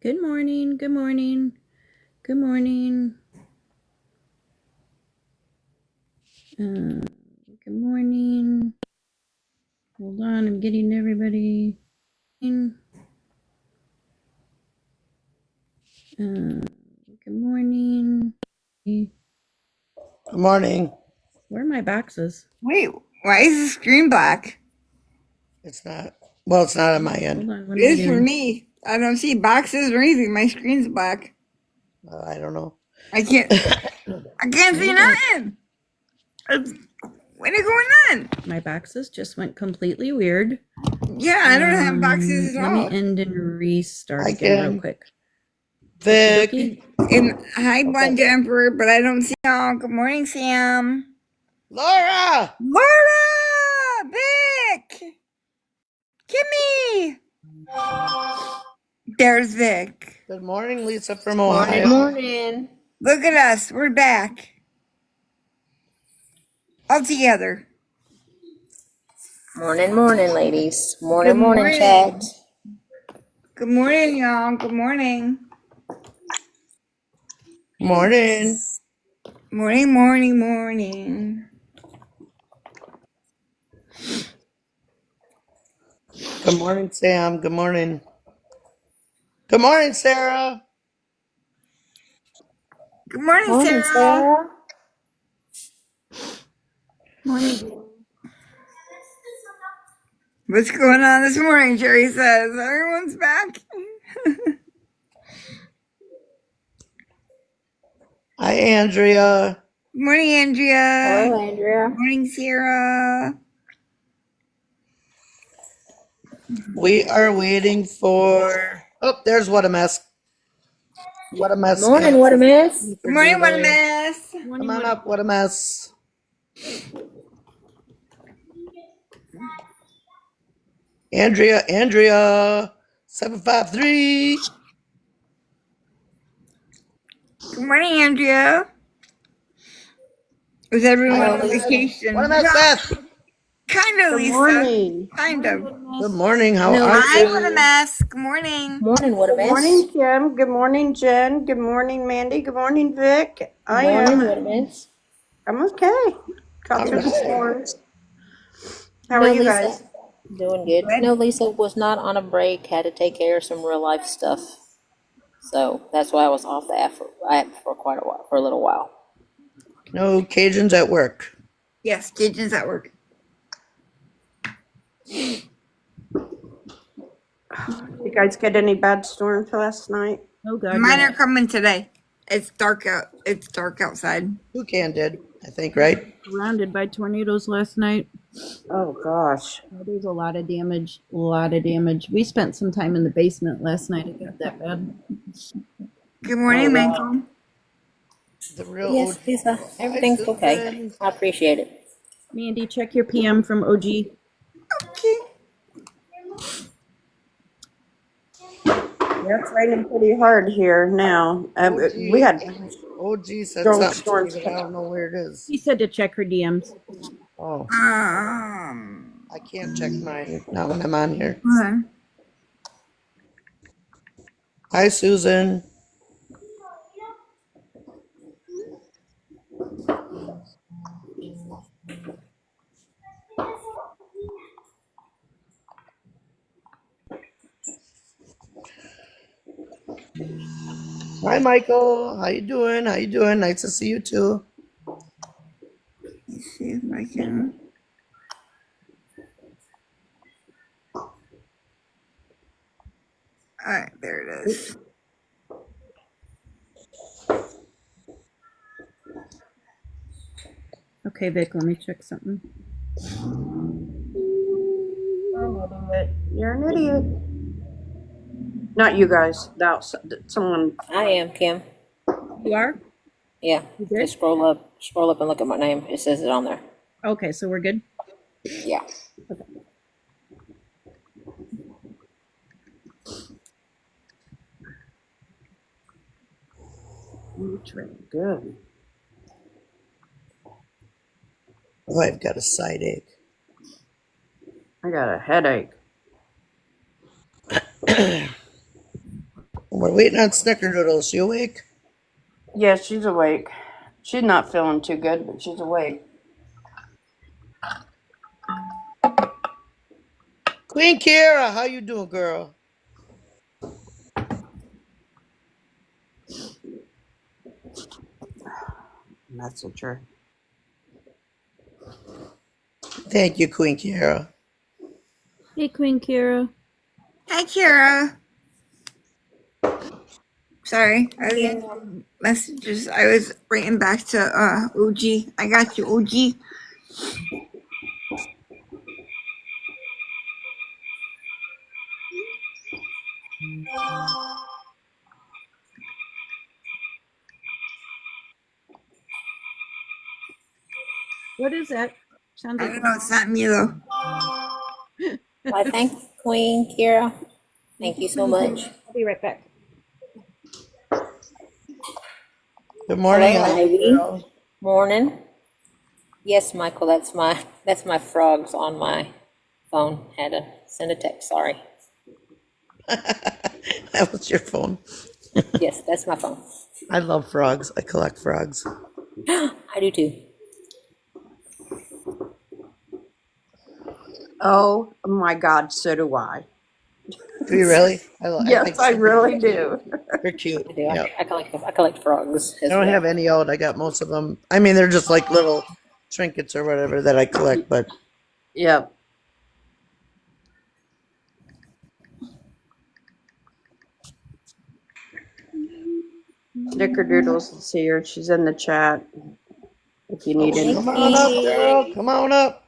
Good morning. Good morning. Good morning. Good morning. Hold on, I'm getting everybody. Good morning. Good morning. Where are my boxes? Wait, why is the screen black? It's not. Well, it's not on my Hold end. on. What It am I is for doing? me. I don't see boxes or anything. My screen's black. I don't know. I can't. I can't see Hold on. nothing. What is going on? My boxes just went completely weird. Yeah, I don't have boxes at Let me all. end and restart I again real can. quick. Vic. Okey-dokey. And hi, Okay. Bun Jumper, but I don't see y'all. Good morning, Sam. Laura! Laura! Vic! Kimmy! There's Vic. Good morning, Lisa from Morning, Ohio. morning. Look at us. We're back. All together. Morning, morning, ladies. Good Morning, morning, chat. morning. Good morning, y'all. Good morning. Morning. Morning, morning, morning. Good morning, Sam. Good morning. Good morning, Sarah. Good morning, Morning, Sarah. Sarah. Morning. What's going on this morning? Jerry says everyone's back. Hi, Andrea. Good morning, Andrea. Hello, Andrea. Morning, Sarah. We are waiting for. Oh, there's What a Mess. What a Mess. Morning, what a mess. Good morning, what a mess. Come Morning. on up. What a Mess. Andrea. 753. Good morning, Andrea. Was everyone Hello, on Lisa. What a vacation? Mess, Well, Beth. kind of, Good Lisa. morning. Kind Morning, of. what a Good mess. morning. How No, are Hi, Lisa. what a you? mess. Good morning. Morning, what a Good mess. morning, Kim. Good morning, Jen. Good morning, Mandy. Good morning, Vic. Morning, what a mess. I'm okay. Got All through the right. storm. How are No, you Lisa. guys? Doing good. Good. No, Lisa was not on a break. Had to take care of some real life stuff. So that's why I was off the app for quite a while, for a little while. No Cajuns at work. Yes, kitchen's at work. You guys get any bad storms last night? Oh, God, Mine yes. are coming today. It's dark out. It's dark outside. Toucan did, I think, right? Surrounded by tornadoes last night. Oh gosh. There's a lot of damage. A lot of damage. We spent some time in the basement last night. It got that bad. Good Oh morning, wow. Michael. The real Yes, OG. Lisa. Hi, Everything's okay. Susan. I appreciate it. Mandy, check your PM from OG. Okay. Yeah, it's raining pretty hard here now. We had OG said strong something to me, storms but I come. don't know where it is. He said to check her DMs. Oh, Um. I can't check mine now when I'm on here. Okay. Hi, Susan. Hi, Michael. How you doing? How you doing? Nice to see you too. Let's see if I can. All right, there it is. Okay, Vic, let me check something. You're an idiot. Not you guys. That someone. I am, Kim. You are? Yeah. You good? Just scroll up and look at my name. It says it on there. Okay, so we're good? Yeah. It's really good. Oh, I've got a side ache. I got a headache. We're waiting on Snickerdoodle. Is she awake? Yeah, she's awake. She's not feeling too good, but she's awake. Queen Kira, how you doing, girl? Message her. Thank you, Queen Kira. Hey, Queen Kira. Hi, Kira. Sorry, I was in messages. I was writing back to OG. I got you, OG. What is that? Sounds I like don't know. It's not me though. I thank Queen Kira. Thank you so much. I'll be right back. Good morning, Hello, Ivy Ivy. girl. Morning. Yes, Michael, that's my frogs on my phone. Had to send a text. Sorry. That was your phone. Yes, that's my phone. I love frogs. I collect frogs. I do too. Oh my God, so do I. Do you really? Yes, think I some really people do. They're cute. I do. Yeah. I collect frogs I as don't well. have any out. I got most of them. I mean, they're just like little trinkets or whatever that I collect, but Yep. Snickerdoodles is here. She's in the chat if you need any. come on up, girl. Come on up.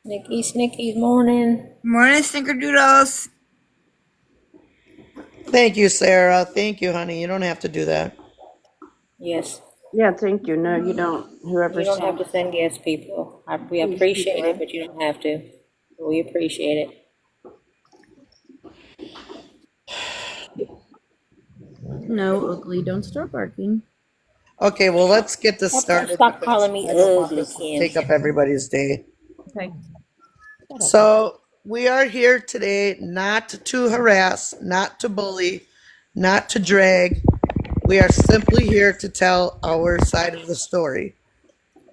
Snicky's morning. Morning, Snickerdoodles. Thank you, Sarah. Thank you, honey. You don't have to do that. Yes. Yeah, thank you. No, you don't. Whoever You don't have sent to send gifts, people. We appreciate it, but you don't have to. We appreciate it. No, Ugly, don't start barking. Okay, well, let's get this started. Stop calling me I don't want ugly, this to Kim. take up everybody's day. Okay. So we are here today not to harass, not to bully, not to drag. We are simply here to tell our side of the story.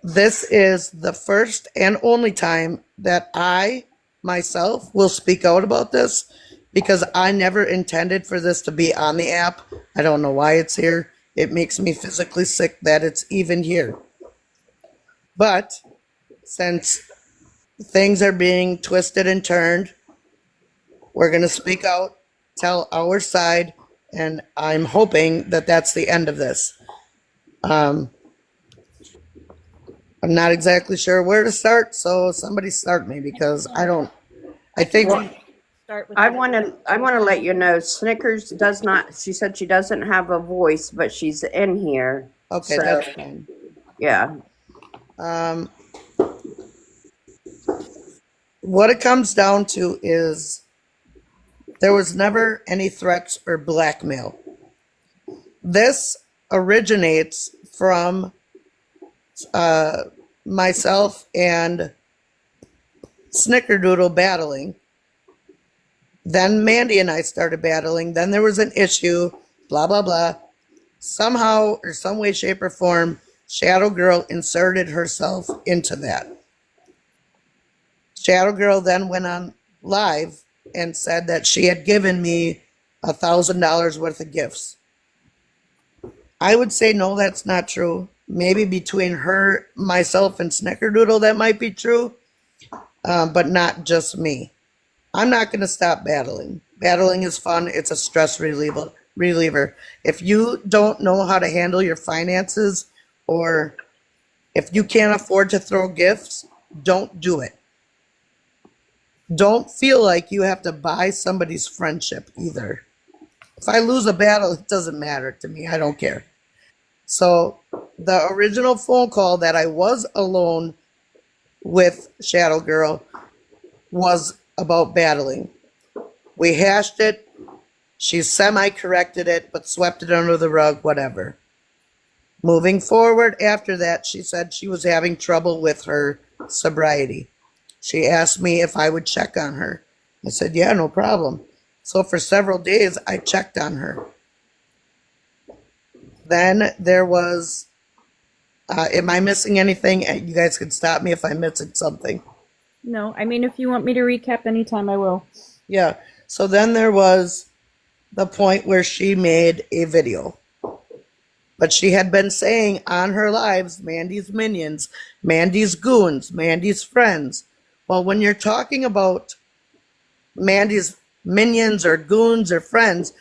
This is the first and only time that I, myself, will speak out about this because I never intended for this to be on the app. I don't know why it's here. It makes me physically sick that it's even here. But since things are being twisted and turned, we're going to speak out, tell our side, and I'm hoping that that's the end of this. I'm not exactly sure where to start, so somebody start me because I think Start with I want to let you know Snickers does not, she said she doesn't have a voice, but she's in here. okay, So, that's fine. yeah. What it comes down to is there was never any threats or blackmail. This originates from myself and Snickerdoodle battling. Then Mandy and I started battling. Then there was an issue, blah, blah, blah. Somehow or some way, shape, or form, Shadow Girl inserted herself into that. Shadow Girl then went on live and said that she had given me $1,000 worth of gifts. I would say no, that's not true. Maybe between her, myself, and Snickerdoodle that might be true, but not just me. I'm not going to stop battling. Battling is fun. It's a stress reliever. If you don't know how to handle your finances, or if you can't afford to throw gifts, don't do it. Don't feel like you have to buy somebody's friendship either. If I lose a battle, it doesn't matter to me. I don't care. So the original phone call that I was alone with Shadow Girl was about battling. We hashed it. She semi-corrected it, but swept it under the rug, whatever. Moving forward after that, she said she was having trouble with her sobriety. She asked me if I would check on her. I said, yeah, no problem. So for several days, I checked on her. Then there was, am I missing anything? You guys can stop me if I'm missing something. No, I mean, if you want me to recap anytime, I will. Yeah. So then there was the point where she made a video. But she had been saying on her lives, Mandy's minions, Mandy's goons, Mandy's friends. Well, when you're talking about Mandy's minions or goons or friends,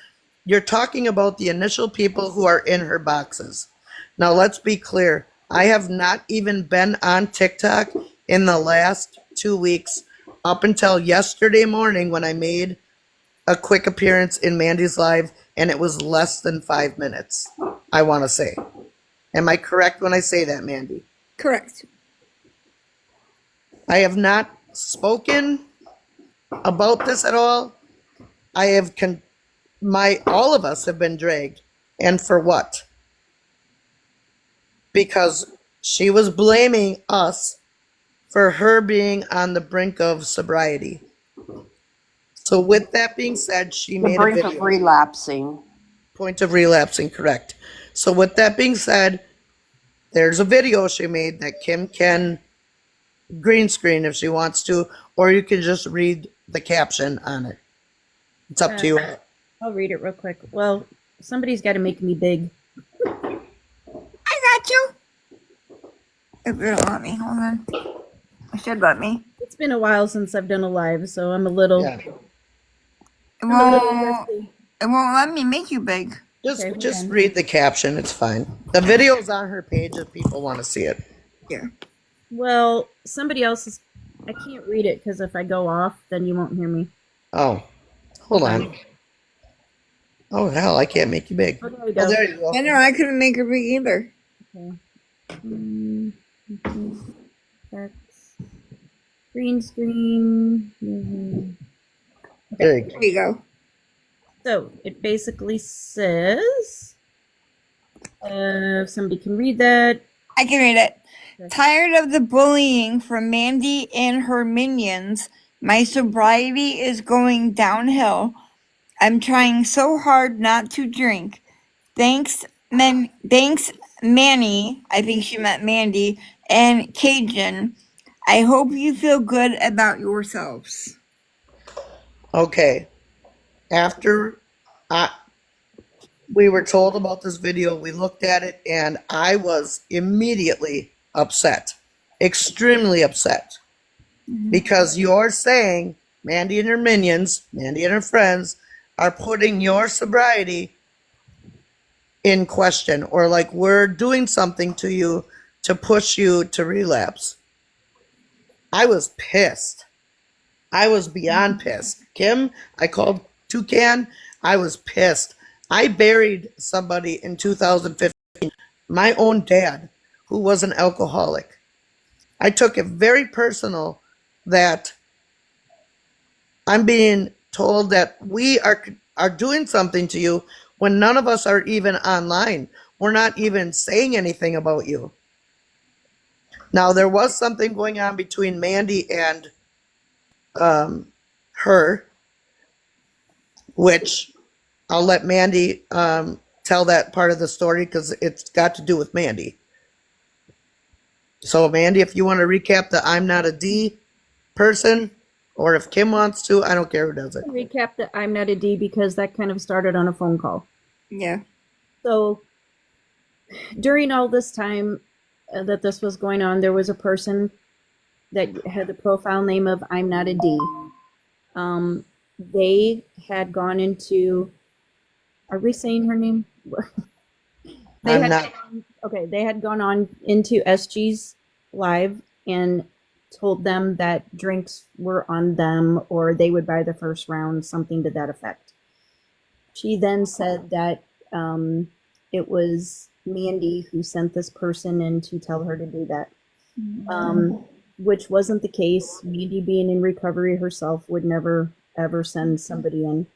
you're talking about the initial people who are in her boxes. Now, let's be clear. I have not even been on TikTok in the last 2 weeks up until yesterday morning when I made a quick appearance in Mandy's live, and it was less than 5 minutes, I want to say. Am I correct when I say that, Mandy? Correct. I have not spoken about this at all. I have all of us have been dragged. And for what? Because she was blaming us for her being on the brink of sobriety. So with that being said, she The made a brink video. of relapsing. Point of relapsing, correct. So with that being said, there's a video she made that Kim can green screen if she wants to, or you can just read the caption on it. It's up to you. I'll read it real quick. Well, somebody's got to make me big. I got you. If you don't let me, hold on. I should let me. It's been a while since I've done a live, so I'm a little. Yeah. It won't let me make you big. Okay, Just fine. read the caption. It's fine. The video's on her page if people want to see it. Yeah. Well, somebody else is. I can't read it because if I go off, then you won't hear me. Oh, hold on. Oh, hell, I can't make you big. Oh, there we Oh, go. there you go. I know, I couldn't make her big either. Okay. That's green screen. There you go. There you go. So it basically says, if somebody can read that. I can read it. Okay. Tired of the bullying from Mandy and her minions, my sobriety is going downhill. I'm trying so hard not to drink. Thanks, Manny. I think she meant Mandy and Cajun. I hope you feel good about yourselves. Okay. After we were told about this video, we looked at it, and I was immediately upset. Extremely upset. Because you're saying Mandy and her minions, Mandy and her friends, are putting your sobriety in question, or like we're doing something to you to push you to relapse. I was pissed. I was beyond pissed. Kim, I called Toucan. I was pissed. I buried somebody in 2015, my own dad, who was an alcoholic. I took it very personal that I'm being told that we are doing something to you when none of us are even online. We're not even saying anything about you. Now, there was something going on between Mandy and her, which I'll let Mandy tell that part of the story because it's got to do with Mandy. So, Mandy, if you want to recap the I'm not a D person, or if Kim wants to, I don't care who does it. Recap that I'm not a D because that kind of started on a phone call. Yeah. So during all this time that this was going on, there was a person that had the profile name of I'm not a D. They had gone into, are we saying her name? They I'm had not. Okay, they had gone on into SG's live and told them that drinks were on them or they would buy the first round, something to that effect. She then said that it was Mandy who sent this person in to tell her to do that, which wasn't the case. Mandy, being in recovery herself, would never ever send somebody in.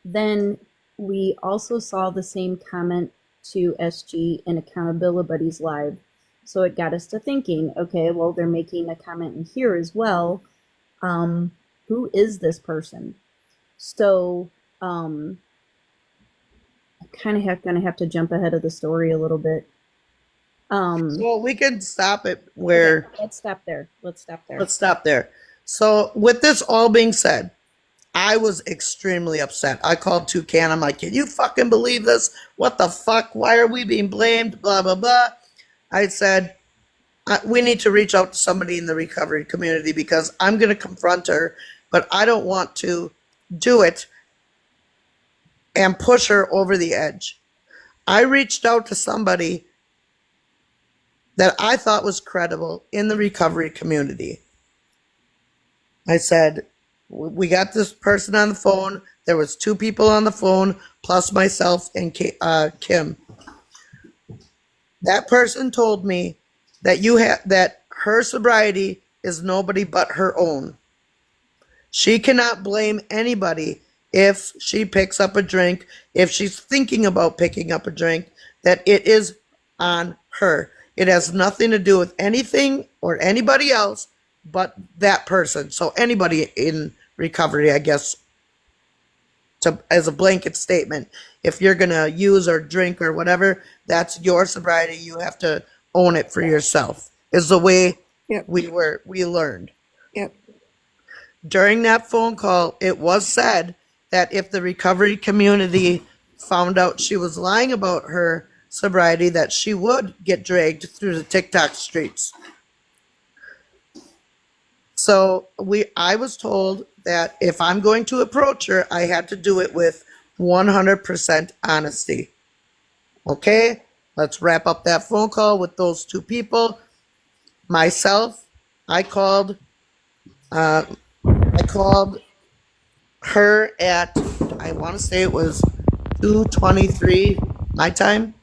Then we also saw the same comment to SG in Accountability Buddies live. So it got us to thinking, okay, well, they're making a comment in here as well. who is this person? So, I kind of gonna have to jump ahead of the story a little bit. Well, we can stop it where. Okay, let's stop there. Let's stop there. So, with this all being said, I was extremely upset. I called Toucan. I'm like, can you fucking believe this? What the fuck? Why are we being blamed? Blah, blah, blah. I said, we need to reach out to somebody in the recovery community because I'm going to confront her, but I don't want to do it and push her over the edge. I reached out to somebody that I thought was credible in the recovery community. I said, we got this person on the phone. There was 2 people on the phone, plus myself and Kim. That person told me that that her sobriety is nobody but her own. She cannot blame anybody if she picks up a drink, if she's thinking about picking up a drink, that it is on her. It has nothing to do with anything or anybody else but that person. So anybody in recovery, I guess, as a blanket statement, if you're going to use or drink or whatever, that's your sobriety. You have to own it for yourself, is the way Yep. we learned. Yep. During that phone call, it was said that if the recovery community found out she was lying about her sobriety, that she would get dragged through the TikTok streets. So I was told that if I'm going to approach her, I had to do it with 100% honesty. Okay, let's wrap up that phone call with those 2 people. Myself, I called her at, I want to say it was 2:23 my time.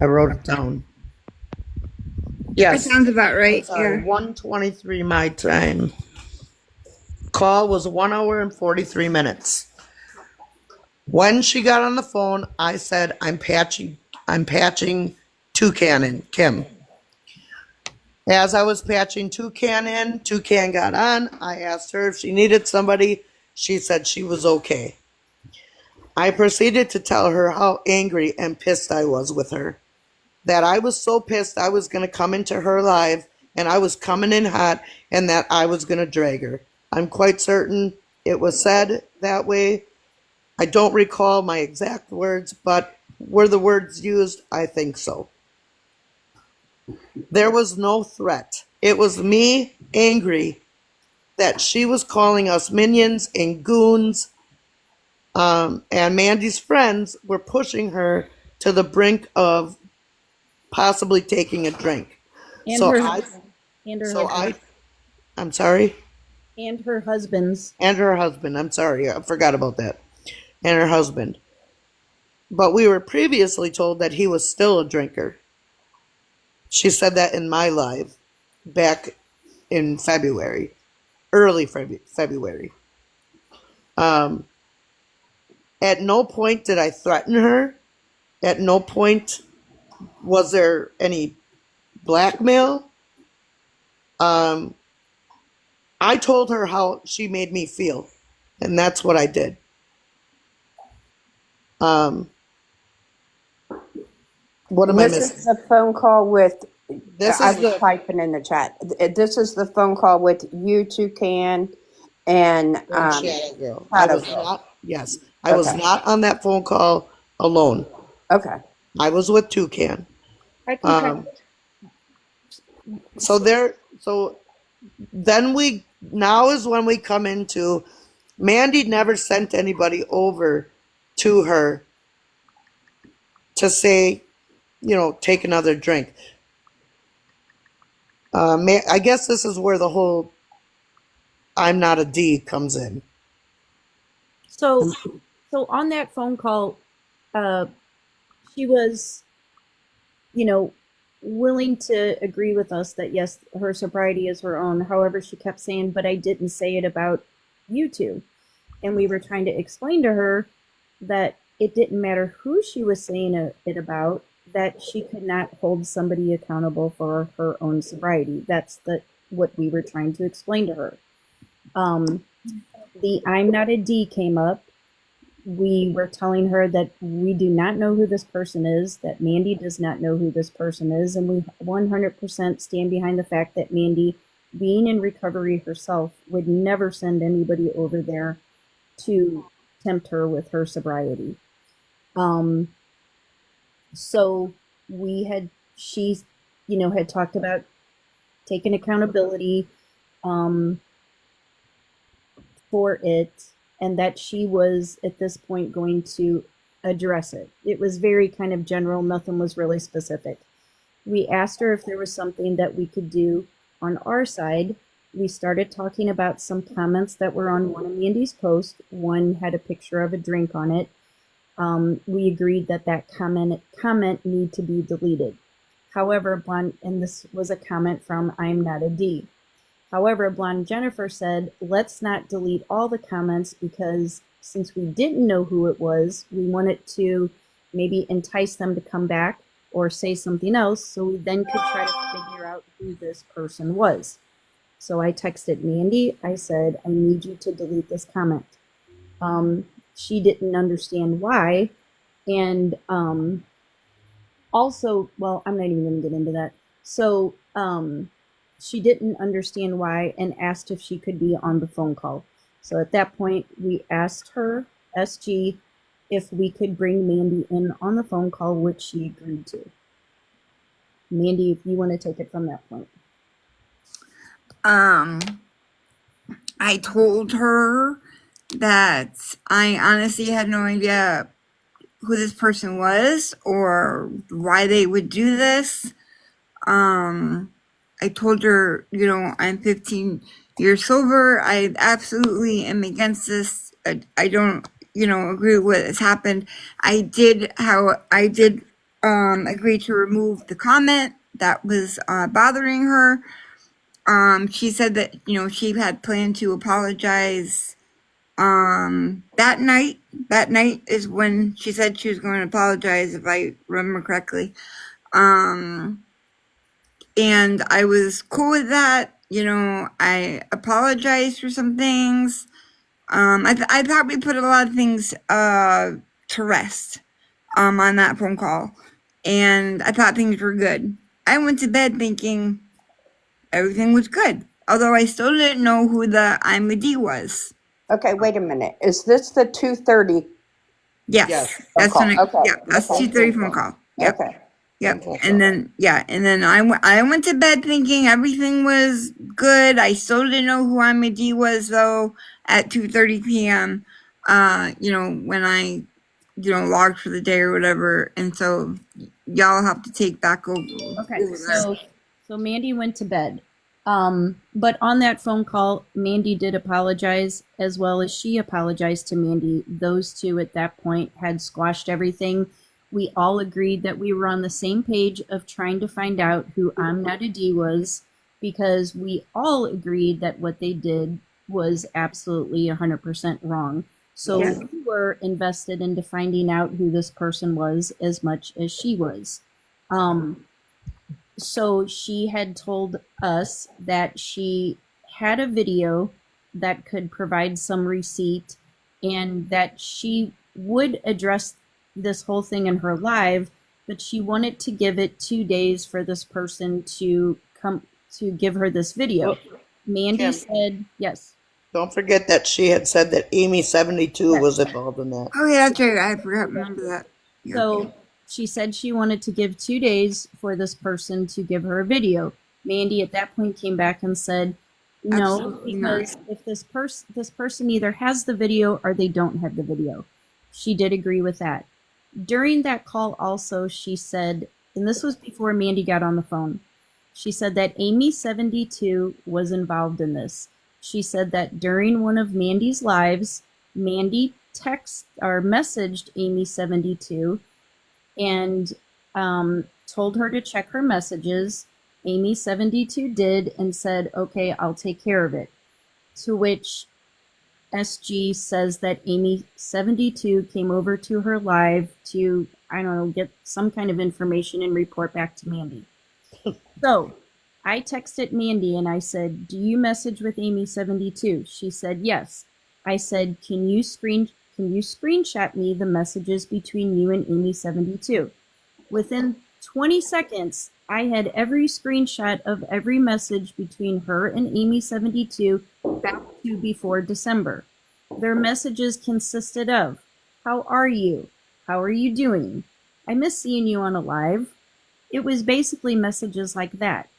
I wrote it down. Yes. That sounds about right. Sorry, Yeah. 1:23 my time. Call was 1 hour and 43 minutes. When she got on the phone, I said, I'm patching Toucan in, Kim. As I was patching Toucan in, Toucan got on. I asked her if she needed somebody. She said she was okay. I proceeded to tell her how angry and pissed I was with her. That I was so pissed I was going to come into her live and I was coming in hot and that I was going to drag her. I'm quite certain it was said that way. I don't recall my exact words, but were the words used? I think so. There was no threat. It was me angry that she was calling us minions and goons, and Mandy's friends were pushing her to the brink of possibly taking a drink. And So her I, husband. And her so husband. I'm sorry, And her husband's. and her husband. I'm sorry, I forgot about that. And her husband. But we were previously told that he was still a drinker. She said that in my live back in February, early February. At no point did I threaten her. At no point was there any blackmail. I told her how she made me feel, and that's what I did. What am I This missing? is the phone call with, This I is was the typing in the chat. This is the phone call with you, Toucan, and Shadow Girl. I Shadow was Girl. not. Yes, I was Okay. not on that phone call alone. Okay. I was with Toucan. I can Um, so then now is when we come into, Mandy never sent anybody over to her to say, take another drink. I guess this is where the whole I'm not a D comes in. So on that phone call, she was, willing to agree with us that yes, her sobriety is her own. However, she kept saying, "But I didn't say it about you two," and we were trying to explain to her that it didn't matter who she was saying it about. That she could not hold somebody accountable for her own sobriety. That's the what we were trying to explain to her. The I'm not a D came up. We were telling her that we do not know who this person is, that Mandy does not know who this person is, and we 100% stand behind the fact that Mandy, being in recovery herself, would never send anybody over there to tempt her with her sobriety. So we had, she, had talked about taking accountability for it, and that she was at this point going to address it. It was very kind of general, nothing was really specific. We asked her if there was something that we could do on our side. We started talking about some comments that were on one of Mandy's posts. One had a picture of a drink on it. We agreed that comment need to be deleted. However, Blonde, and this was a comment from I'm Not a D. However, Blonde Jennifer said, let's not delete all the comments, because since we didn't know who it was, we wanted to maybe entice them to come back or say something else, so we then could try to figure out who this person was. So I texted Mandy. I said, I need you to delete this comment. She didn't understand why. And also, well, I'm not even going to get into that. So she didn't understand why and asked if she could be on the phone call. So at that point, we asked her, SG, if we could bring Mandy in on the phone call, which she agreed to. Mandy, if you want to take it from that point. I told her that I honestly had no idea who this person was or why they would do this. I told her, I'm 15 years sober. I absolutely am against this. I don't, agree with what has happened. I did agree to remove the comment that was bothering her. She said that, she had planned to apologize that night. That night is when she said she was going to apologize, if I remember correctly. And I was cool with that. I apologized for some things. I thought we put a lot of things to rest on that phone call. And I thought things were good. I went to bed thinking everything was good. Although I still didn't know who the I'm a D was. Okay, wait a minute. Is this the 2:30? Yes. Yes. That's Phone when call. Okay. that's Okay. 2:30 phone call. Yep. Okay. Yep. And then I went to bed thinking everything was good. I still didn't know who I'm a D was though at 2:30 p.m. When I logged for the day or whatever. And so y'all have to take back over. Okay, so Mandy went to bed. But on that phone call, Mandy did apologize, as well as she apologized to Mandy. Those two at that point had squashed everything. We all agreed that we were on the same page of trying to find out who I'm Not a D was, because we all agreed that what they did was absolutely 100% wrong. So we were invested into finding out who this person was as much as she was. So she had told us that she had a video that could provide some receipt, and that she would address this whole thing in her live, but she wanted to give it 2 days for this person to come to give her this video. Mandy Kim. said yes. Don't forget that she had said that Amy 72 was involved in that. Oh yeah, that's right. I forgot. Remember that. Yeah. So she said she wanted to give 2 days for this person to give her a video. Mandy at that point came back and said, no, Absolutely because if this person either has the video or they don't have the video. She did agree with that. During that call also, she said, and this was before Mandy got on the phone, she said that Amy 72 was involved in this. She said that during one of Mandy's lives, Mandy messaged Amy 72 and told her to check her messages. Amy 72 did and said, okay, I'll take care of it. To which SG says that Amy 72 came over to her live to, I don't know, get some kind of information and report back to Mandy. So I texted Mandy and I said, "Do you message with Amy72?" She said, "Yes." I said, can you screenshot me the messages between you and Amy72?" Within 20 seconds, I had every screenshot of every message between her and Amy72 back to before December. Their messages consisted of, "How are you? How are you doing? I miss seeing you on a live." It was basically messages like that.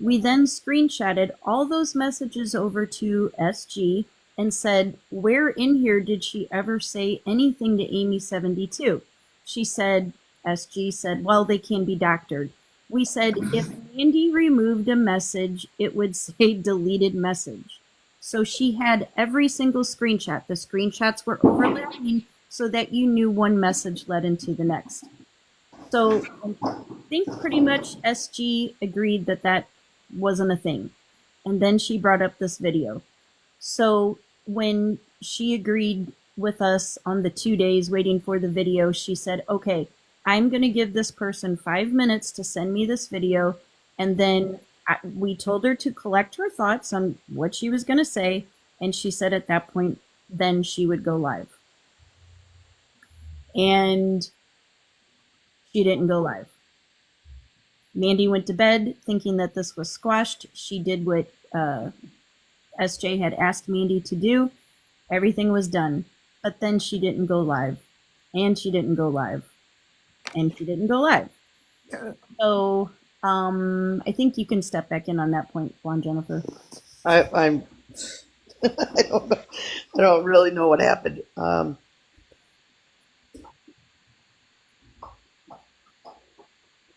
We then screenshotted all those messages over to SG and said, "Where in here did she ever say anything to Amy72?" She said, SG said, "Well, they can be doctored." We said, if Mandy removed a message, it would say deleted message. So she had every single screenshot. The screenshots were overlapping so that you knew one message led into the next. So I think pretty much SG agreed that that wasn't a thing. And then she brought up this video. So when she agreed with us on the 2 days waiting for the video, she said, "Okay, I'm going to give this person 5 minutes to send me this video." And then we told her to collect her thoughts on what she was going to say. And she said at that point, then she would go live. And she didn't go live. Mandy went to bed thinking that this was squashed. She did what SJ had asked Mandy to do. Everything was done. But then she didn't go live. And she didn't go live. And she didn't go live. So I think you can step back in on that point, Blonde Jennifer. I'm I don't really know what happened.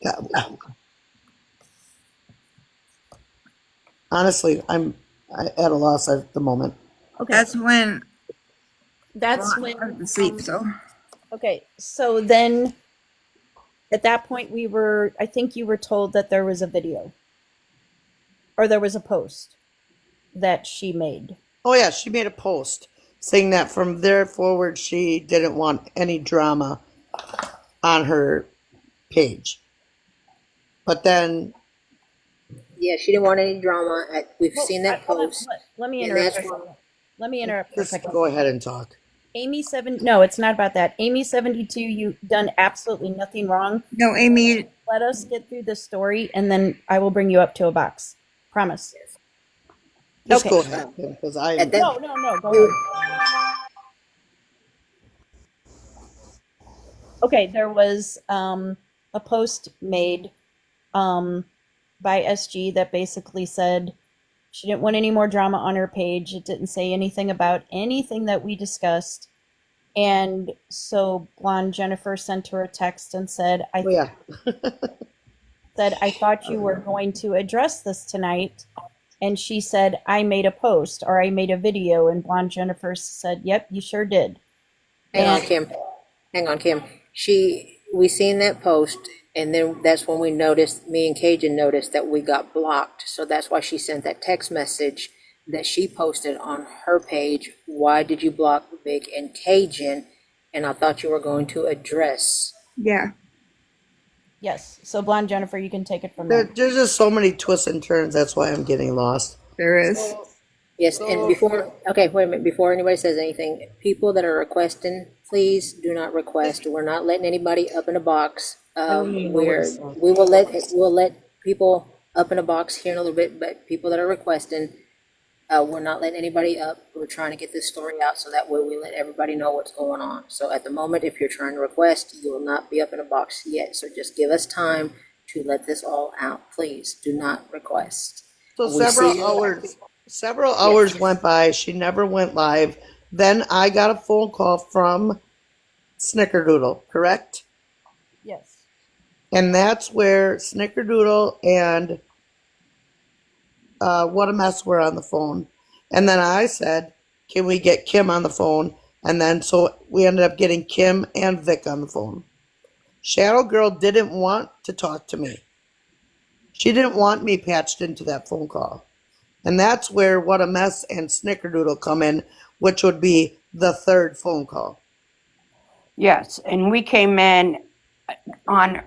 God, honestly, I'm at a loss at the moment. Okay. That's when That's I when went to sleep. So okay, so then at that point I think you were told that there was a video. Or there was a post that she made. Oh yeah, she made a post saying that from there forward she didn't want any drama on her page. But then Yeah, she didn't want any drama. We've Well, seen that hold on, post. let me and interrupt. that's why- Let me interrupt for a just second. go ahead and talk. No, it's not about that. Amy72, you've done absolutely nothing wrong. no, Amy. Let us get through the story and then I will bring you up to a box. Promise. Just Okay. go ahead, because I At that- No, go ahead. Okay, there was a post made by SG that basically said she didn't want any more drama on her page. It didn't say anything about anything that we discussed. And so Blonde Jennifer sent her a text and said, Oh, yeah. I thought you were going to address this tonight. And she said, I made a post or I made a video. And Blonde Jennifer said, yep, you sure did. Hang on, Kim. We seen that post, and then that's when me and Cajun noticed that we got blocked. So that's why she sent that text message that she posted on her page. Why did you block Vic and Cajun? And I thought you were going to address. Yeah. Yes. So Blonde Jennifer, you can take it from there. There's just so many twists and turns. That's why I'm getting lost. There is. Yes, and wait a minute, before anybody says anything, people that are requesting, please do not request. We're not letting anybody up in a box. We'll let people up in a box here in a little bit, but people that are requesting, we're not letting anybody up. We're trying to get this story out so that way we let everybody know what's going on. So at the moment, if you're trying to request, you will not be up in a box yet. So just give us time to let this all out. Please do not request. So We see- several hours went by. She never went live. Then I got a phone call from Snickerdoodle, correct? Yes. And that's where Snickerdoodle and What a Mess were on the phone. And then I said, can we get Kim on the phone? And then so we ended up getting Kim and Vic on the phone. Shadow Girl didn't want to talk to me. She didn't want me patched into that phone call. And that's where What a Mess and Snickerdoodle come in, which would be the third phone call. Yes, and we came in on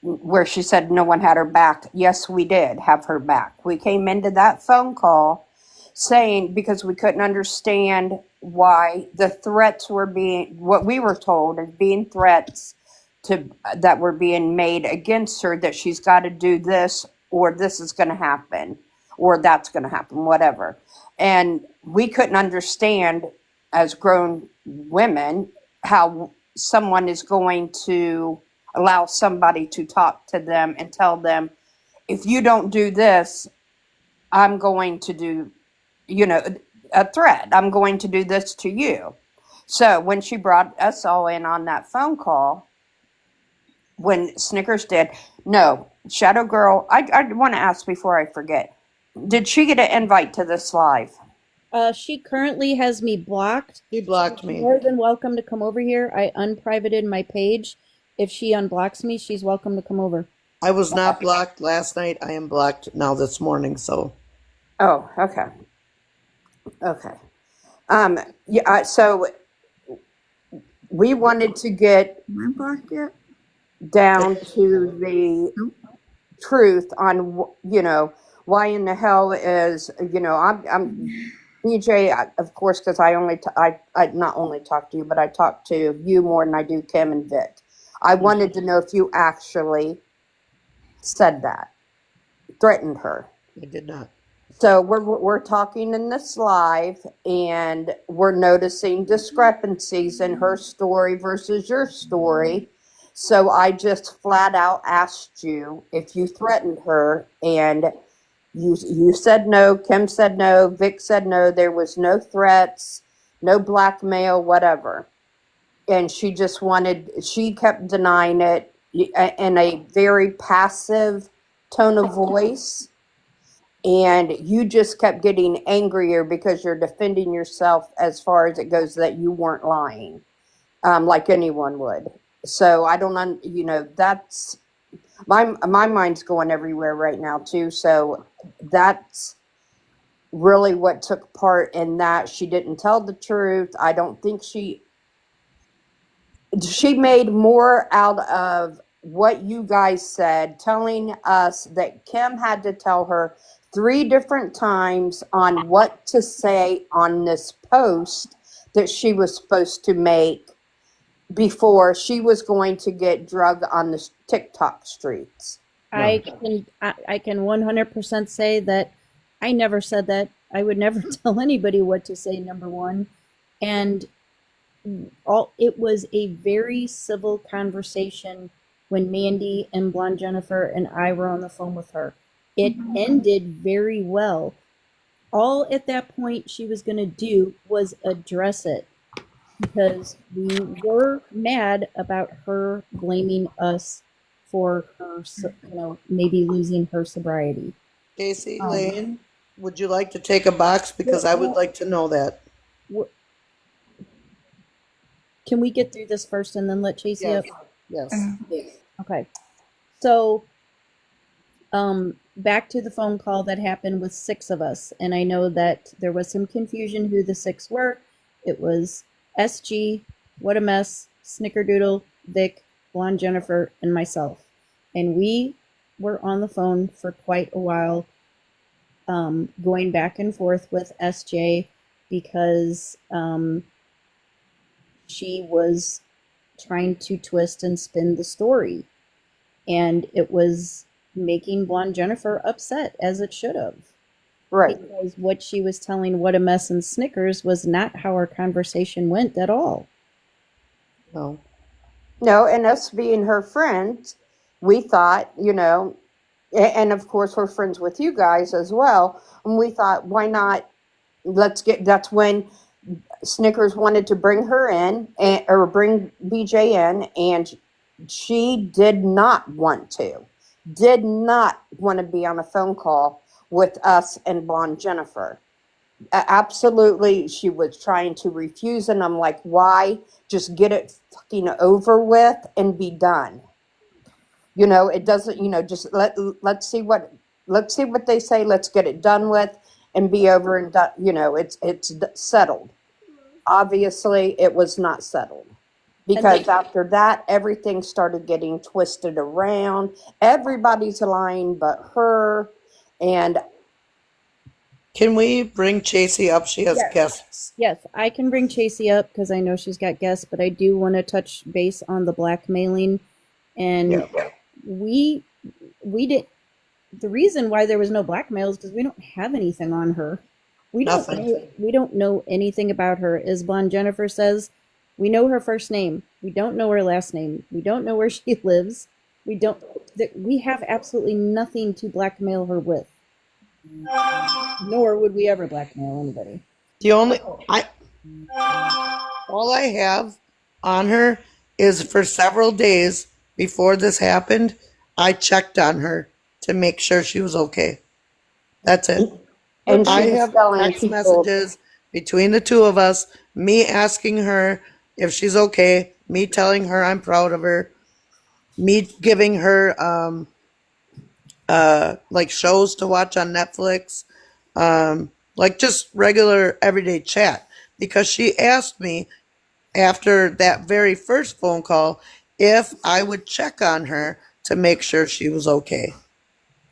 where she said no one had her back. Yes, we did have her back. We came into that phone call saying, because we couldn't understand why the threats were being, what we were told as being threats to that were being made against her, that she's got to do this, or this is going to happen, or that's going to happen, whatever. And we couldn't understand as grown women how someone is going to allow somebody to talk to them and tell them, if you don't do this, I'm going to do, a threat. I'm going to do this to you. So when she brought us all in on that phone call, when Snickers did, no, Shadow Girl, I want to ask before I forget, did she get an invite to this live? She currently has me blocked. He blocked me. More than welcome to come over here. I unprivated my page. If she unblocks me, she's welcome to come over. I was not blocked last night. I am blocked now this morning, so. Oh, okay. Okay. Yeah, so we wanted to get Am I blocked yet? down to the truth on, why in the hell is, I'm BJ, of course, because I not only talk to you, but I talk to you more than I do Kim and Vic. I wanted to know if you actually said that, threatened her. I did not. So we're talking in this live, and we're noticing discrepancies in her story versus your story. So I just flat out asked you if you threatened her, and you said no. Kim said no. Vic said no. There was no threats, no blackmail, whatever. And she kept denying it in a very passive tone of voice. And you just kept getting angrier because you're defending yourself as far as it goes, that you weren't lying, like anyone would. So I don't, that's my mind's going everywhere right now too. So that's really what took part in that. She didn't tell the truth. I don't think she made more out of what you guys said, telling us that Kim had to tell her 3 different times on what to say on this post that she was supposed to make before she was going to get drugged on the TikTok streets. I can 100% say that I never said that. I would never tell anybody what to say, number one. And it was a very civil conversation when Mandy and Blonde Jennifer and I were on the phone with her. It ended very well. All at that point she was going to do was address it, because we were mad about her blaming us for her, maybe losing her sobriety. Casey, Lane, would you like to take a box? Because I would like to know that. Can we get through this first and then let Chasey up? Yes. Okay. So, back to the phone call that happened with 6 of us. And I know that there was some confusion who the 6 were. It was SG, What a Mess, Snickerdoodle, Vic, Blonde Jennifer, and myself. And we were on the phone for quite a while, going back and forth with SJ because she was trying to twist and spin the story. And it was making Blonde Jennifer upset, as it should have. Right. Because what she was telling What a Mess and Snickers was not how our conversation went at all. No. No, and us being her friends, we thought, and of course we're friends with you guys as well, and we thought, why not, that's when Snickers wanted to bring her in, or bring BJ in, and she did not want to be on a phone call with us and Blonde Jennifer. Absolutely, she was trying to refuse, and I'm like, why? Just get it fucking over with and be done. It doesn't, just let's see what they say. Let's get it done with and be over and done. It's settled. Obviously, it was not settled. because after that, everything started getting twisted around. Everybody's lying but her. And Can we bring Chasey up? She has Yes. guests. Yes, I can bring Chasey up because I know she's got guests, but I do want to touch base on the blackmailing. And Yeah. we did the reason why there was no blackmail is because we don't have anything on her. Nothing. We don't know anything about her. As Blonde Jennifer says, we know her first name. We don't know her last name. We don't know where she lives. We have absolutely nothing to blackmail her with. Nor would we ever blackmail anybody. The only all I have on her is for several days before this happened, I checked on her to make sure she was okay. That's it. and I she was have telling text people, messages between the two of us, me asking her if she's okay, me telling her I'm proud of her, me giving her like shows to watch on Netflix, like just regular everyday chat. Because she asked me after that very first phone call if I would check on her to make sure she was okay.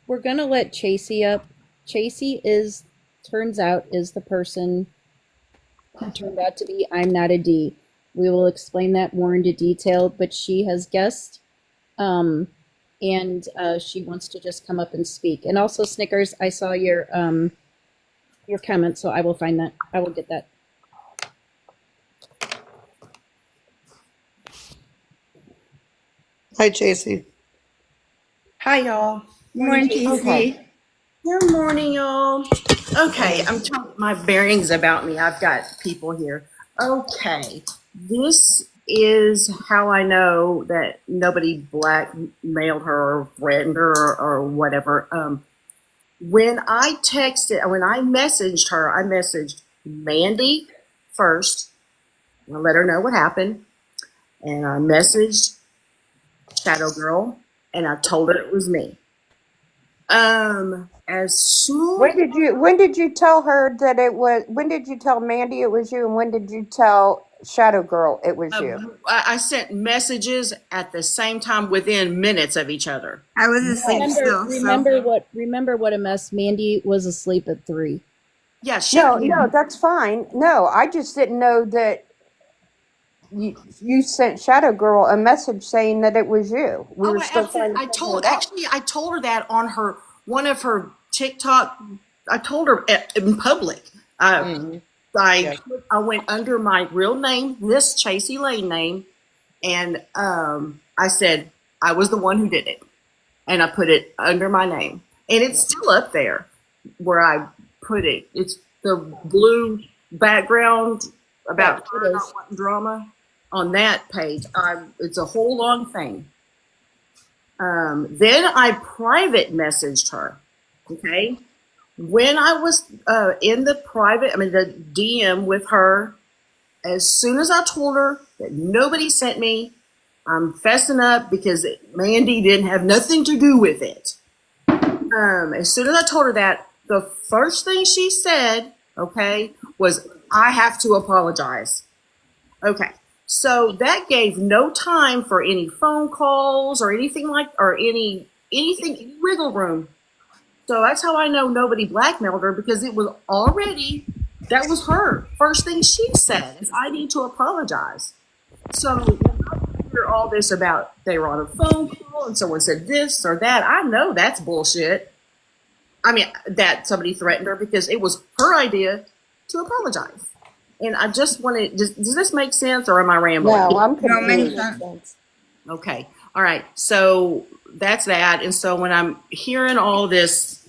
We're gonna let Chasey up. Chasey turns out is the person who turned out to be I'm Not a D. We will explain that more into detail, but she has guessed, and she wants to just come up and speak. And also, Snickers, I saw your comment, so I will find that. I will get that. Hi, Chasey. Hi, y'all. Morning, Casey. Good morning, y'all. Okay, I'm telling my bearings about me. I've got people here. Okay, this is how I know that nobody blackmailed her or threatened her or whatever. When I messaged her, I messaged Mandy first. I let her know what happened, and I messaged Shadow Girl, and I told her it was me. As soon when did you tell her that it was, when did you tell Mandy it was you, and when did you tell Shadow Girl it was you? I sent messages at the same time within minutes of each other. I was asleep still. Remember what a mess. Mandy was asleep at 3. Yeah, No, that's fine. No, I just didn't know that you sent Shadow Girl a message saying that it was you. We were still trying to figure it out. I told her that on one of her TikTok. I told her in public. I went under my real name, this Chasey Lane name, and I said I was the one who did it, and I put it under my name, and it's still up there where I put it. It's the blue background about her not wanting drama on that page. It's a whole long thing. Then I private messaged her. Okay. When I was in the the DM with her, as soon as I told her that nobody sent me, I'm fessing up because Mandy didn't have nothing to do with it. As soon as I told her that, the first thing she said, okay, was, I have to apologize. Okay. So that gave no time for any phone calls or anything any wiggle room. So that's how I know nobody blackmailed her, because it was already, that was her. First thing she said is, I need to apologize. So when I hear all this about they were on a phone call and someone said this or that, I know that's bullshit. I mean, that somebody threatened her, because it was her idea to apologize. And I just wanted, does this make sense, or am I rambling? No, I'm No, it makes confused. sense. Okay. All right. So that's that. And so when I'm hearing all these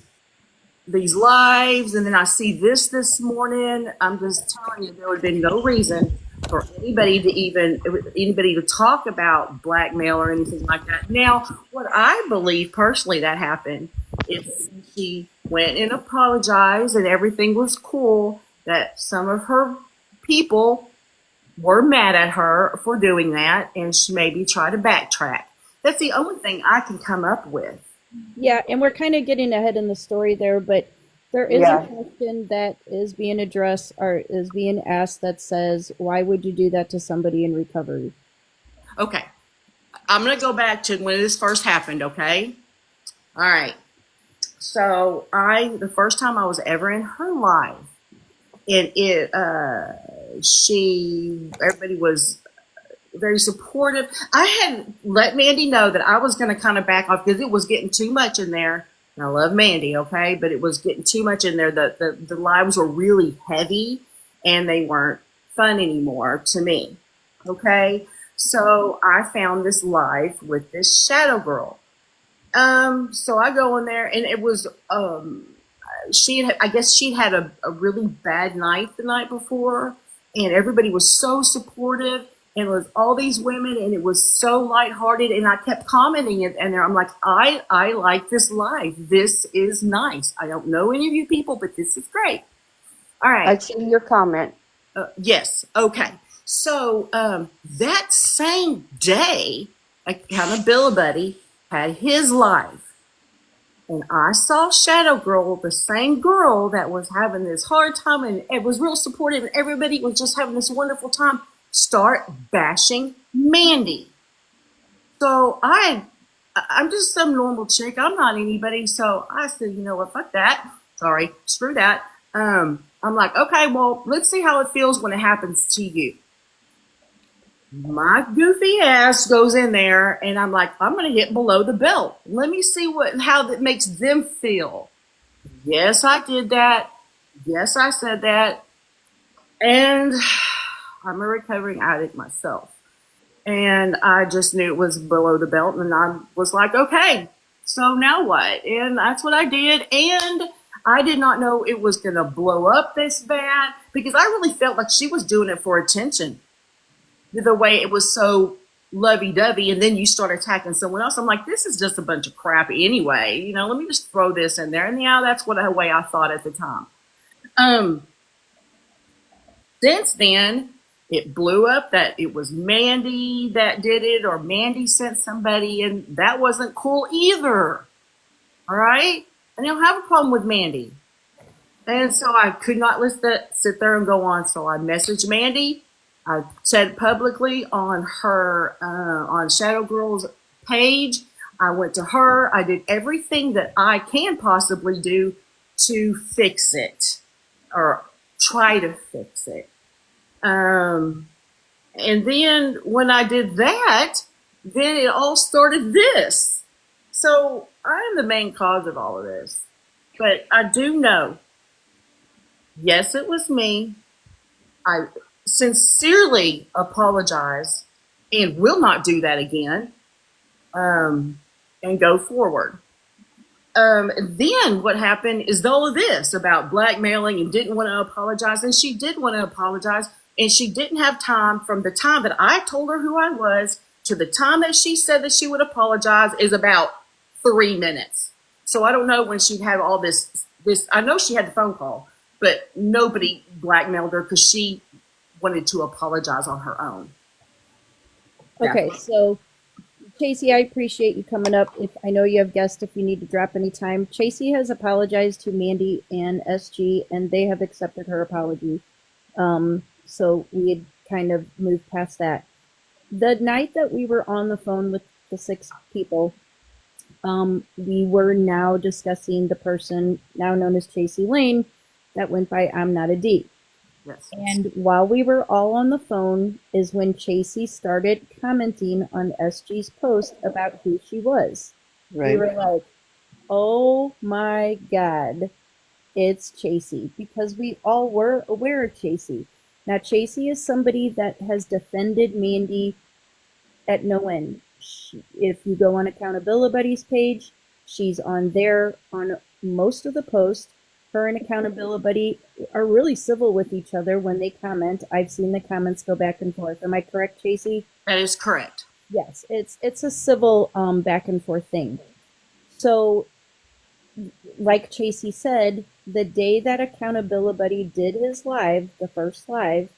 lives, and then I see this morning, I'm just telling you, there would be no reason for anybody to talk about blackmail or anything like that. Now, what I believe personally that happened is she went and apologized and everything was cool, that some of her people were mad at her for doing that, and she maybe tried to backtrack. That's the only thing I can come up with. Yeah, and we're kind of getting ahead in the story there, but there is Yeah. a question that is being addressed or is being asked that says, why would you do that to somebody in recovery? Okay. I'm going to go back to when this first happened, okay? All right. So the first time I was ever in her life, and everybody was very supportive. I had let Mandy know that I was going to kind of back off because it was getting too much in there. And I love Mandy, okay, but it was getting too much in there. The lives were really heavy, and they weren't fun anymore to me, okay. So I found this live with this shadow girl. So I go in there, and it was I guess she'd had a really bad night the night before, and everybody was so supportive, and it was all these women, and it was so lighthearted, and I kept commenting it, and I'm like, I like this life. This is nice. I don't know any of you people, but this is great. All right. I see your comment. Yes. Okay. So that same day, Accountability had his live. And I saw Shadow Girl, the same girl that was having this hard time and it was real supportive and everybody was just having this wonderful time, start bashing Mandy. So I'm just some normal chick. I'm not anybody. So I said, you know what, fuck that. Sorry, screw that. I'm like, okay, well, let's see how it feels when it happens to you. My goofy ass goes in there and I'm like, I'm going to hit below the belt. Let me see how that makes them feel. Yes, I did that. Yes, I said that. And I'm a recovering addict myself. And I just knew it was below the belt. And I was like, okay, so now what? And that's what I did. And I did not know it was going to blow up this bad because I really felt like she was doing it for attention. The way it was so lovey-dovey, and then you start attacking someone else. I'm like, this is just a bunch of crap anyway. You know, let me just throw this in there. And yeah, that's the way I thought at the time. Since then, it blew up that it was Mandy that did it, or Mandy sent somebody, and that wasn't cool either. All right? And I don't have a problem with Mandy. And so I could not sit there and go on. So I messaged Mandy. I said publicly on her on Shadow Girl's page. I went to her. I did everything that I can possibly do to fix it or try to fix it. And then when I did that, then it all started this. So I am the main cause of all of this. But I do know, yes, it was me. I sincerely apologize and will not do that again, and go forward. Then what happened is all of this about blackmailing and didn't want to apologize, and she did want to apologize, and she didn't have time. From the time that I told her who I was to the time that she said that she would apologize is about 3 minutes. So I don't know when she'd have all this. I know she had the phone call, but nobody blackmailed her because she wanted to apologize on her own. Okay, so Chasey, I appreciate you coming up. If I know you have guests, if you need to drop any time, Chasey has apologized to Mandy and SG, and they have accepted her apology. So we had kind of moved past that. The night that we were on the phone with the 6 people, we were now discussing the person now known as Chasey Lane that went by I'm Not a D. Yes. And while we were all on the phone is when Chasey started commenting on SG's post about who she was. Right. We were like, oh my God, it's Chasey. Because we all were aware of Chasey. Now, Chasey is somebody that has defended Mandy at no end. If you go on Accountability Buddy's page, she's on there on most of the posts. Her and Accountability Buddy are really civil with each other when they comment. I've seen the comments go back and forth. Am I correct, Chasey? That is correct. Yes, it's a civil back and forth thing. So, like Chasey said, the day that Accountability Buddy did his live, the first live,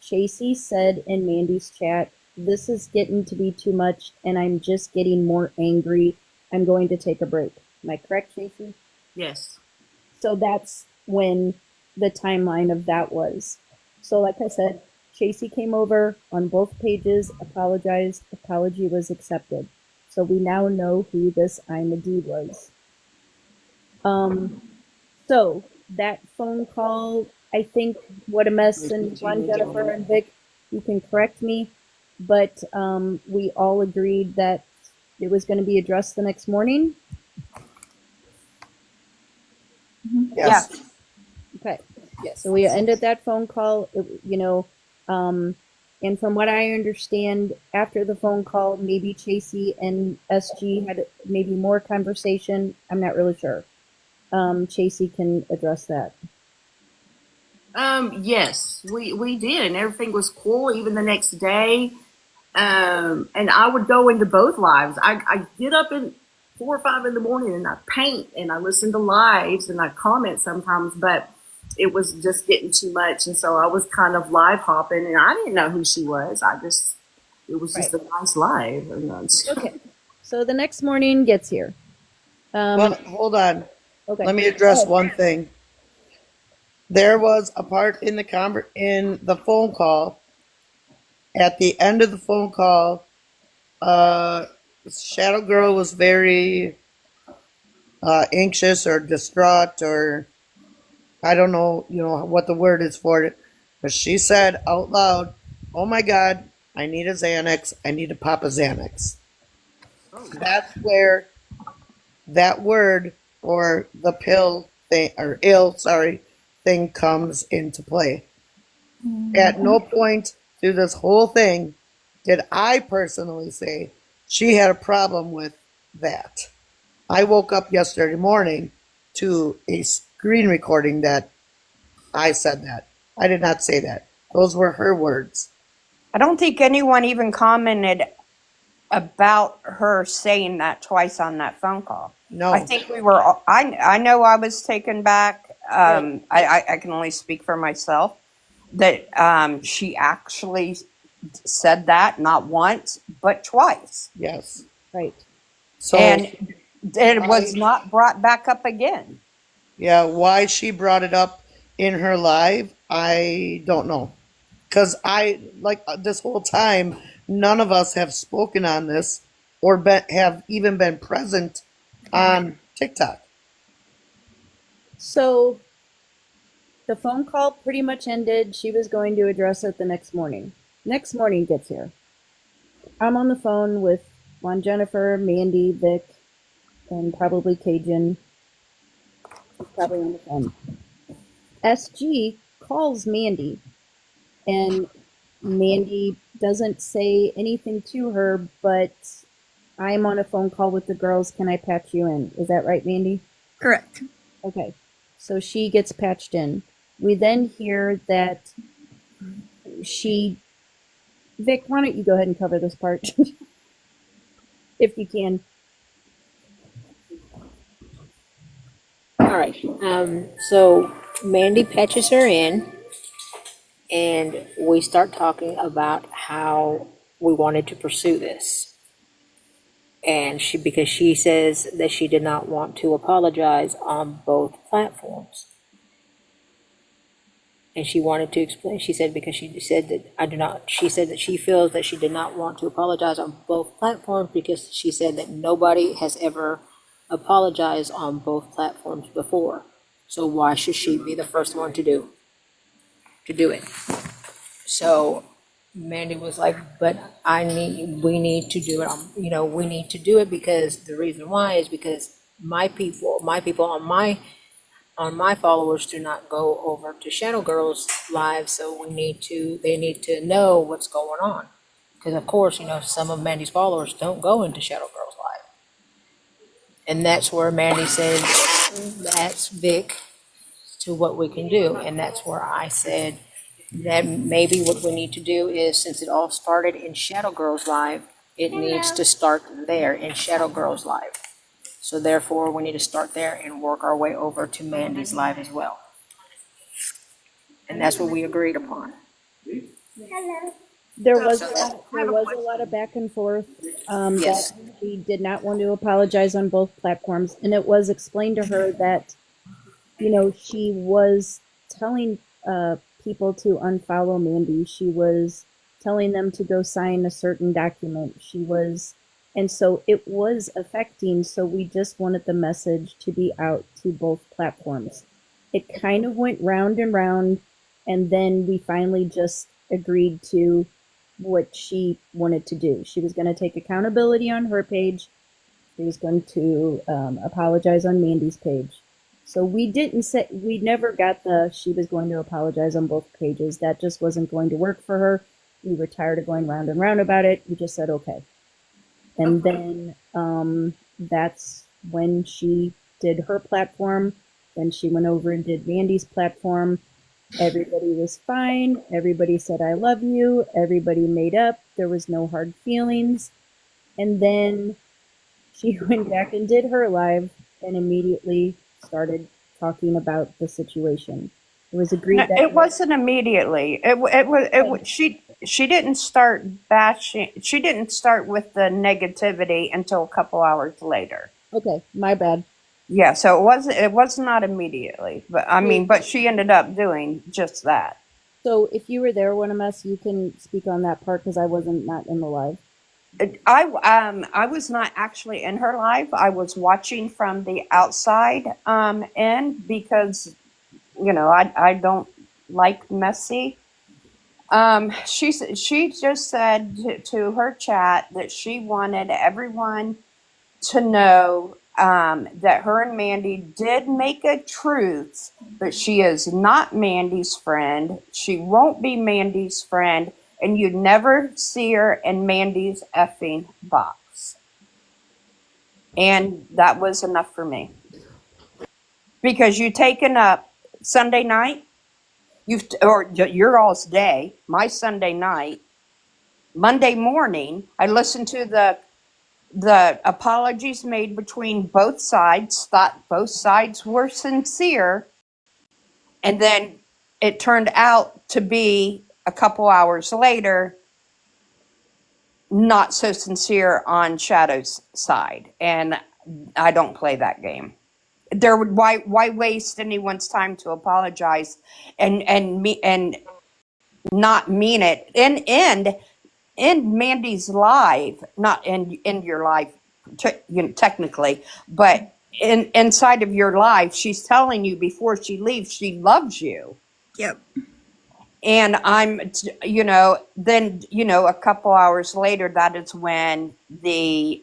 Chasey said in Mandy's chat, "This is getting to be too much, and I'm just getting more angry. I'm going to take a break." Am I correct, Chasey? Yes. So that's when the timeline of that was. So like I said, Chasey came over on both pages, apologized, apology was accepted. So we now know who this Ima D was. So that phone call, I think, what a mess. And Ron, Jennifer, and Vic, you can correct me, but we all agreed that it was going to be addressed the next morning. Yes. Okay. Yes. So we ended that phone call, and from what I understand, after the phone call, maybe Chasey and SG had maybe more conversation. I'm not really sure. Chasey can address that. Yes, we did, and everything was cool. Even the next day, and I would go into both lives. I get up at 4 or 5 in the morning and I paint and I listen to lives and I comment sometimes, but it was just getting too much, and so I was kind of live hopping, and I didn't know who she was. It was just a nice live. Okay. So the next morning gets here. Well, hold on. Okay. Let me address one thing. There was a part in the phone call. At the end of the phone call, Shadow Girl was very anxious or distraught, or I don't know, what the word is for it. But she said out loud, "Oh my God, I need a Xanax. I need to pop a Xanax." That's where that word or the pill thing or thing comes into play. At no point through this whole thing did I personally say she had a problem with that. I woke up yesterday morning to a screen recording that I said that. I did not say that. Those were her words. I don't think anyone even commented about her saying that twice on that phone call. No. I think we were. I know I was taken back. I can only speak for myself. That she actually said that not once but twice, Yes. Right. So and it was not brought back up again. yeah, why she brought it up in her live, I don't know. Because this whole time, none of us have spoken on this or have even been present on TikTok. So the phone call pretty much ended. She was going to address it the next morning. Next morning gets here. I'm on the phone with Juan, Jennifer, Mandy, Vic, and probably Cajun. She's probably on the phone. SG calls Mandy, and Mandy doesn't say anything to her, but I'm on a phone call with the girls. Can I patch you in? Is that right, Mandy? Correct. Okay. So she gets patched in. We then hear that Vic, why don't you go ahead and cover this part? If you can. All right. So Mandy patches her in, and we start talking about how we wanted to pursue this. And because she says that she did not want to apologize on both platforms. And she wanted to explain, she said, because she said that she said that she feels that she did not want to apologize on both platforms because she said that nobody has ever apologized on both platforms before. So why should she be the first one to do it? So Mandy was like, but we need to do it. We need to do it because the reason why is because my people on my followers do not go over to Shadow Girls live, so they need to know what's going on. Because of course, some of Mandy's followers don't go into Shadow Girls live. And that's where Mandy said, that's Vic to what we can do. And that's where I said that maybe what we need to do is, since it all started in Shadow Girls live, it needs to start there in Shadow Girls live. So therefore, we need to start there and work our way over to Mandy's live as well. And that's what we agreed upon. There was a lot of back and forth. Yes. That she did not want to apologize on both platforms, and it was explained to her that, she was telling people to unfollow Mandy. She was telling them to go sign a certain document. And so it was affecting. So we just wanted the message to be out to both platforms. It kind of went round and round, and then we finally just agreed to what she wanted to do. She was going to take accountability on her page. She was going to apologize on Mandy's page. So we never got she was going to apologize on both pages. That just wasn't going to work for her. We were tired of going round and round about it. We just said, okay. And then that's when she did her platform. Then she went over and did Mandy's platform. Everybody was fine. Everybody said, I love you. Everybody made up. There was no hard feelings. And then she went back and did her live and immediately started talking about the situation. It was agreed No, that it wasn't immediately. She didn't start bashing. She didn't start with the negativity until a couple hours later. okay, my bad. Yeah, so it was not immediately, but I mean, but she ended up doing just that. So if you were there, one of us, you can speak on that part because I wasn't not in the live. I was not actually in her live. I was watching from the outside in because I don't like messy. She just said to her chat that she wanted everyone to know that her and Mandy did make a truce, but she is not Mandy's friend. She won't be Mandy's friend, and you'd never see her in Mandy's effing box. And that was enough for me. Because you've taken up Sunday night, or your all's day, my Sunday night, Monday morning, I listened to the apologies made between both sides, thought both sides were sincere, and then it turned out to be a couple hours later not so sincere on Shadow's side, and I don't play that game. Why waste anyone's time to apologize and not mean it and end in Mandy's live, not in your life, technically, but inside of your life, she's telling you before she leaves, she loves you. Yep. And then, a couple hours later, that is when the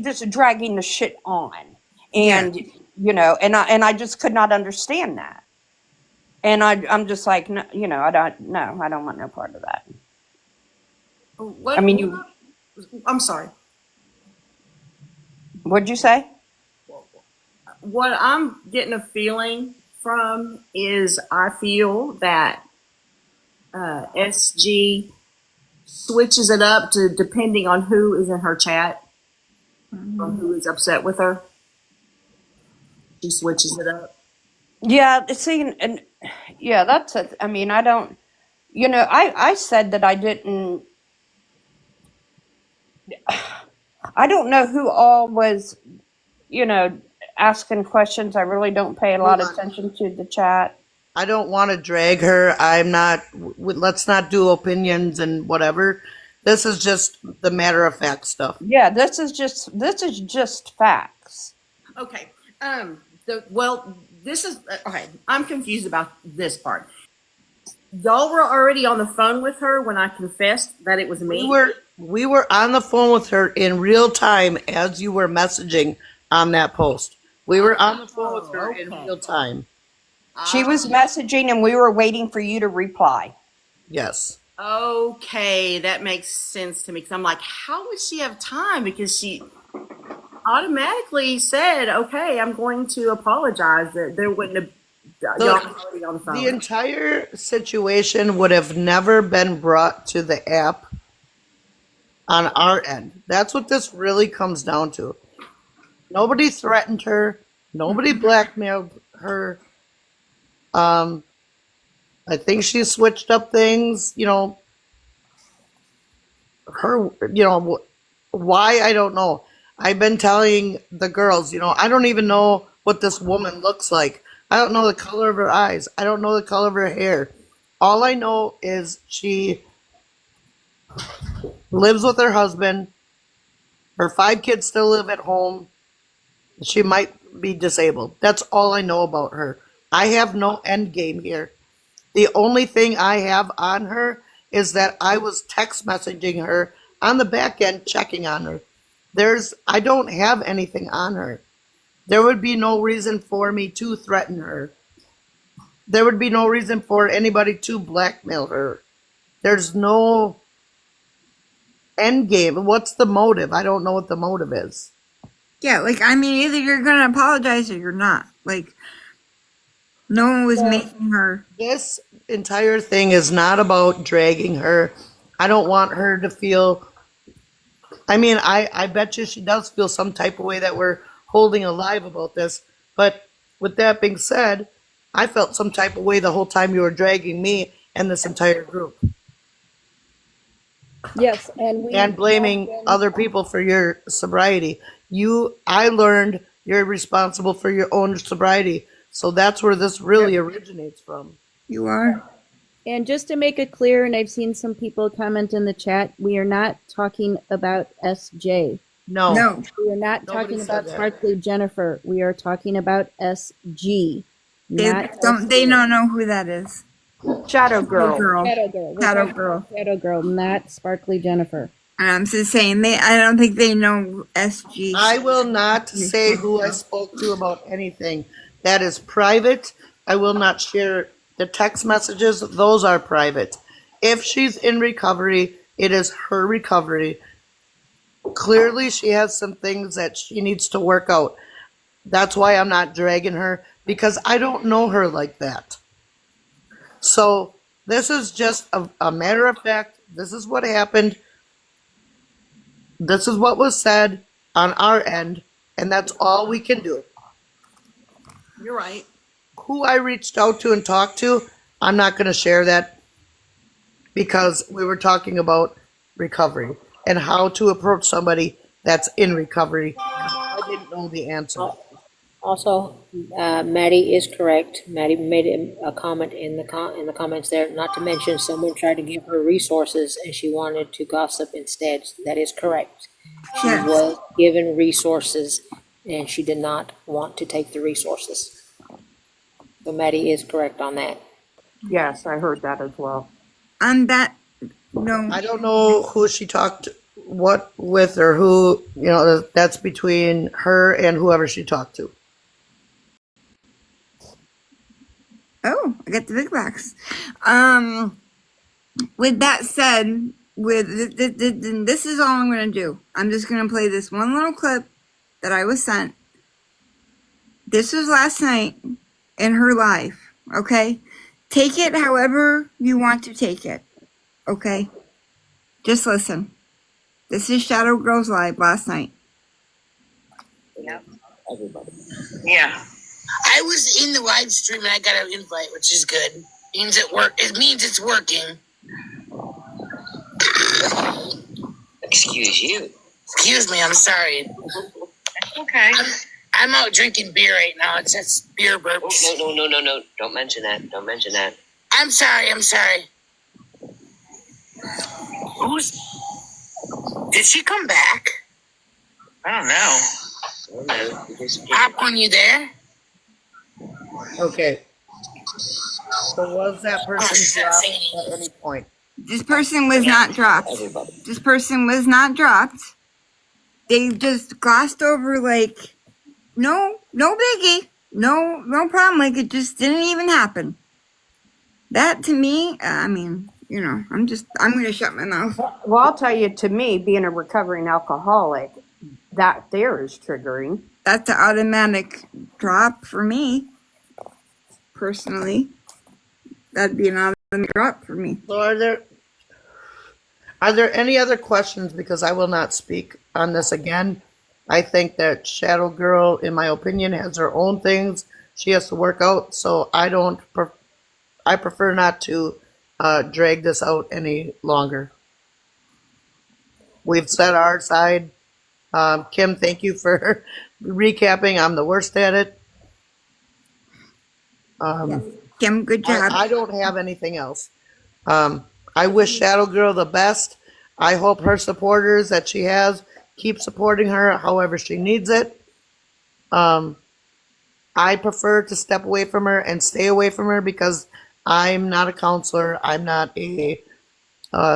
just dragging the shit on. And, and I just could not understand that. And I'm just like, no, I don't want no part of that. What, I mean, I'm sorry. What'd you say? What I'm getting a feeling from is I feel that SG switches it up to depending on who is in her chat, or who is upset with her. She switches it up. Yeah, see, and yeah, that's it. I mean, I don't, I said that I didn't, I don't know who all was, asking questions. I really don't pay a lot of attention to the chat. I don't want to drag her. Let's not do opinions and whatever. This is just the matter of fact stuff. Yeah, this is just facts. Okay. This is okay. I'm confused about this part. Y'all were already on the phone with her when I confessed that it was me. We were on the phone with her in real time as you were messaging on that post. We were on the phone with her in real time. She was messaging and we were waiting for you to reply. Yes. Okay, that makes sense to me. Because I'm like, how would she have time? Because she automatically said, okay, I'm going to apologize. That there wouldn't have y'all already on the phone. The entire situation would have never been brought to the app on our end. That's what this really comes down to. Nobody threatened her. Nobody blackmailed her. I think she switched up things, why, I don't know. I've been telling the girls, I don't even know what this woman looks like. I don't know the color of her eyes. I don't know the color of her hair. All I know is she lives with her husband. Her 5 kids still live at home. She might be disabled. That's all I know about her. I have no end game here. The only thing I have on her is that I was text messaging her on the back end, checking on her. I don't have anything on her. There would be no reason for me to threaten her. There would be no reason for anybody to blackmail her. There's no end game. What's the motive? I don't know what the motive is. Yeah, like, I mean, either you're gonna apologize or you're not. Like, no one was making her. This entire thing is not about dragging her. I don't want her to feel. I mean, I bet you she does feel some type of way that we're holding alive about this. But with that being said, I felt some type of way the whole time you were dragging me and this entire group Yes, and we and blaming have been- other people for your sobriety. I learned you're responsible for your own sobriety. So that's where this really originates from. You are. And just to make it clear, and I've seen some people comment in the chat, we are not talking about SJ. No. No. We are not Nobody talking said about that. Sparkly Jennifer. We are talking about SG. They Not don't. They don't know who that is. Shadow Girl. Girl. Shadow Girl. We're Shadow talking Girl. about Shadow Girl, not Sparkly Jennifer. And I'm just saying. I don't think they know SG. I will not say who I spoke to about anything. That is private. I will not share the text messages. Those are private. If she's in recovery, it is her recovery. Clearly, she has some things that she needs to work out. That's why I'm not dragging her, because I don't know her like that. So this is just a matter of fact. This is what happened. This is what was said on our end, and that's all we can do. You're right. Who I reached out to and talked to, I'm not going to share that because we were talking about recovery and how to approach somebody that's in recovery. I didn't know the answer. Also, Maddie is correct. Maddie made a comment in the comments there. Not to mention, someone tried to give her resources and she wanted to gossip instead. That is correct. She Yes. was given resources and she did not want to take the resources. So Maddie is correct on that. Yes, I heard that as well. On that. No. I don't know who she talked what with or who, that's between her and whoever she talked to. Oh, I got the big box. With that said, this is all I'm gonna do. I'm just gonna play this one little clip that I was sent. This was last night in her life. Okay, take it however you want to take it. Okay, just listen. This is Shadow Girls Live last night. Yeah. I was in the live stream and I got an invite, which is good. It means it's working. Excuse you. Excuse me, I'm sorry. Okay. I'm out drinking beer right now. It's just beer burps. Oh, no. Don't mention that. Don't mention that. I'm sorry. Did she come back? I don't know. Popcorn, you there? Okay. So was that person dropped at any point? This person was not dropped. This person was not dropped. They just glossed over like, no biggie, no problem. Like it just didn't even happen. That to me, I mean, I'm gonna shut my mouth. Well, I'll tell you, to me, being a recovering alcoholic, that there is triggering. That's an automatic drop for me, personally. That'd be an automatic drop for me. So are there any other questions? Because I will not speak on this again. I think that Shadow Girl, in my opinion, has her own things she has to work out. So I prefer not to drag this out any longer. We've set our side. Kim, thank you for recapping. I'm the worst at it. Kim, good job. I don't have anything else. I wish Shadow Girl the best. I hope her supporters that she has keep supporting her however she needs it. I prefer to step away from her and stay away from her because I'm not a counselor. I'm not a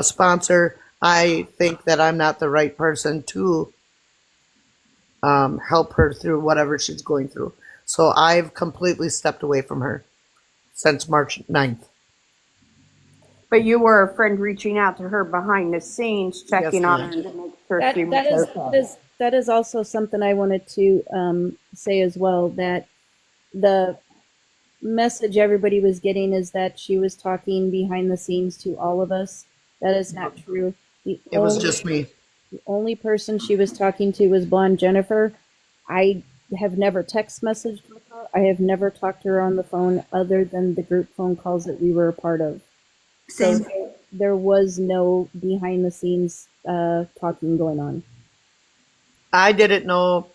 sponsor. I think that I'm not the right person to help her through whatever she's going through. So I've completely stepped away from her since March 9th. But you were a friend reaching out to her behind the scenes, checking Yes, on ma'am. her to make sure That she was that is okay. that is also something I wanted to say as well. That the message everybody was getting is that she was talking behind the scenes to all of us. That is not true. It was just me. The only person she was talking to was Blonde Jennifer. I have never text messaged with her. I have never talked to her on the phone other than the group phone calls that we were a part of. Same. So there was no behind the scenes talking going on. I didn't know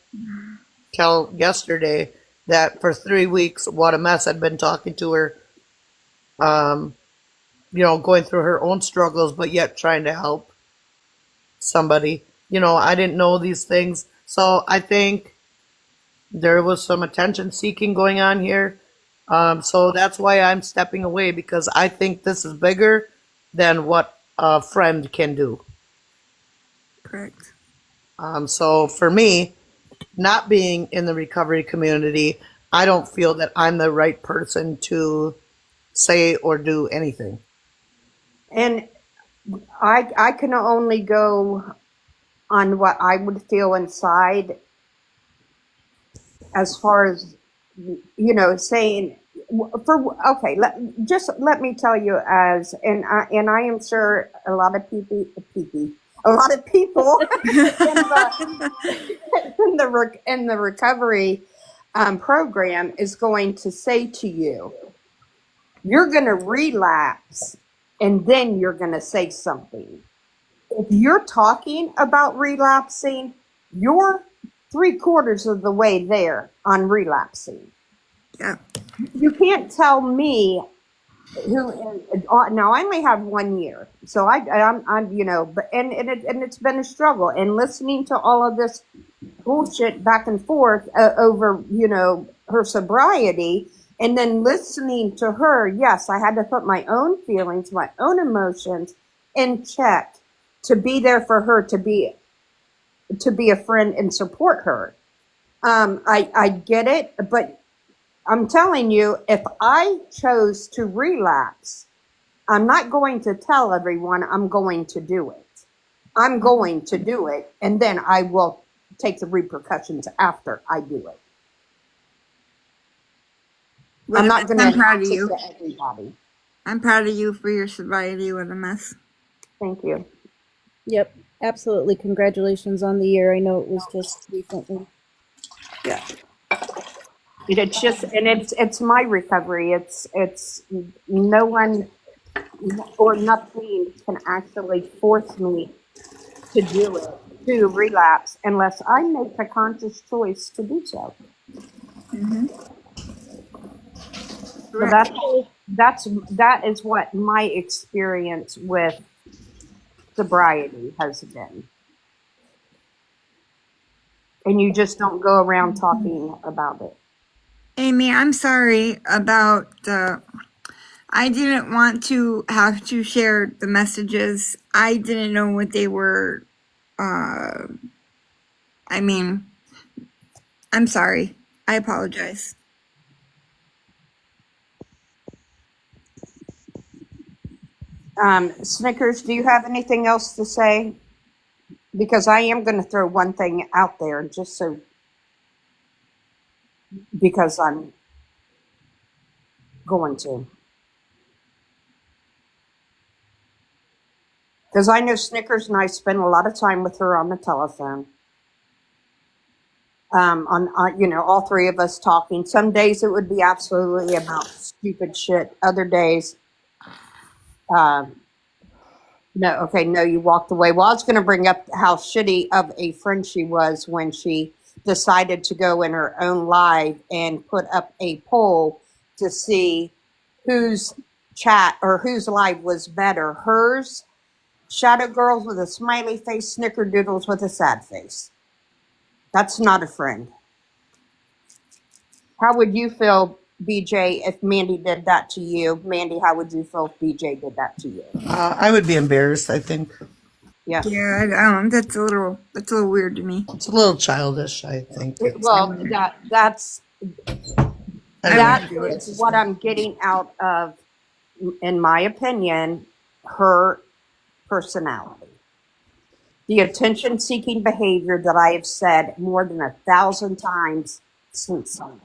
till yesterday that for 3 weeks, What a Mess had been talking to her, going through her own struggles, but yet trying to help somebody. I didn't know these things. So I think there was some attention seeking going on here. So that's why I'm stepping away because I think this is bigger than what a friend can do. Correct. So for me, not being in the recovery community, I don't feel that I'm the right person to say or do anything. And I can only go on what I would feel inside as far as, saying okay, let me tell you and I am sure a lot of people in the recovery program is going to say to you, you're going to relapse and then you're going to say something. If you're talking about relapsing, you're 3/4 of the way there on relapsing. Yeah. You can't tell me now I may have 1 year, so I'm but it's been a struggle, and listening to all of this bullshit back and forth over her sobriety, and then listening to her. Yes, I had to put my own feelings, my own emotions in check to be there for her, to be a friend and support her. I get it, but I'm telling you, if I chose to relapse, I'm not going to tell everyone I'm going to do it. I'm going to do it, and then I will take the repercussions after I do it. I'm not going to I'm proud of announce it you. to everybody. I'm proud of you for your sobriety. What a mess. Thank you. Yep, absolutely. Congratulations on the year. I know it was just recently. Yeah. It's just, and it's my recovery. It's no one or nothing can actually force me to do it, to relapse, unless I make a conscious choice to do so. So that is what my experience with sobriety has been. And you just don't go around talking about it. Amy, I'm sorry about I didn't want to have to share the messages. I didn't know what they were. I'm sorry. I apologize. Snickers, do you have anything else to say? Because I am going to throw one thing out there because I'm going to. Because I know Snickers and I spend a lot of time with her on the telephone. All three of us talking. Some days it would be absolutely about stupid shit. Other days, No, okay, no, you walked away. Well, I was going to bring up how shitty of a friend she was when she decided to go in her own live and put up a poll to see whose chat or whose live was better. Hers, Shadow Girls with a smiley face, Snickerdoodles with a sad face. That's not a friend. How would you feel, BJ, if Mandy did that to you? Mandy, how would you feel if BJ did that to you? I would be embarrassed, I think. Yeah. Yeah, I don't. That's a little weird to me. It's a little childish, I think. Well, that's I don't that know. is what I'm getting out of, in my opinion, her personality. The attention-seeking behavior that I have said more than 1,000 times since Sunday.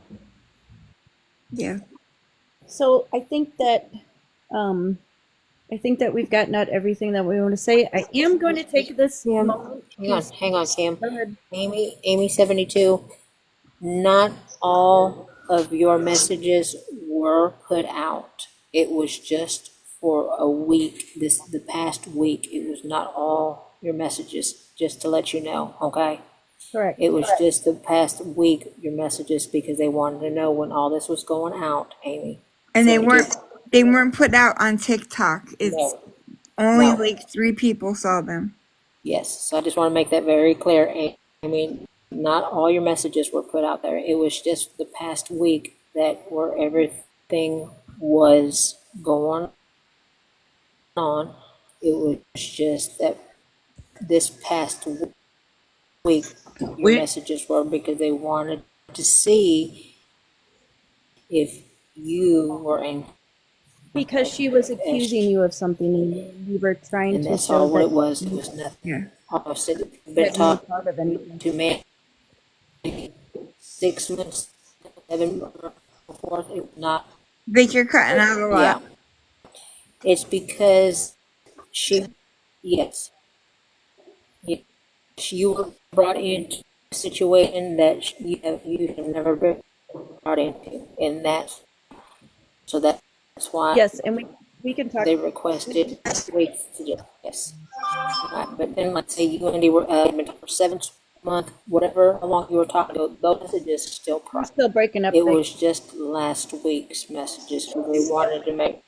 Yeah. So I think that we've gotten out everything that we want to say. I am going to take this moment. Hang on, Kim. Go ahead. Amy 72, not all of your messages were put out. It was just for a week, the past week. It was not all your messages, just to let you know, okay? Correct. It was just the past week, your messages, because they wanted to know when all this was going out, Amy. And they So weren't put out on TikTok. It's No. only No. like 3 people saw them. Yes, so I just want to make that very clear. I mean, not all your messages were put out there. It was just the past week that where everything was going on. It was just that this past week, your We- messages were because they wanted to see if you were in, Because she was accusing you of something, and we were trying and to that's show all what it that was. It was nothing. Yeah. I said, that been you were talking part of anything. to me 6 months, 7 forth, it was not. Vic, you're cutting out a lot. Yeah. It's because she, yes. Yes, you were brought into a situation that you have never been brought into, and so that's why Yes, and we can talk. they requested weeks to do, yes. But then, let's say you and Andy were, been for 7 months, whatever, how long you were talking, those messages are still We're private. still breaking up. It Vic. was just last week's messages, because they wanted to make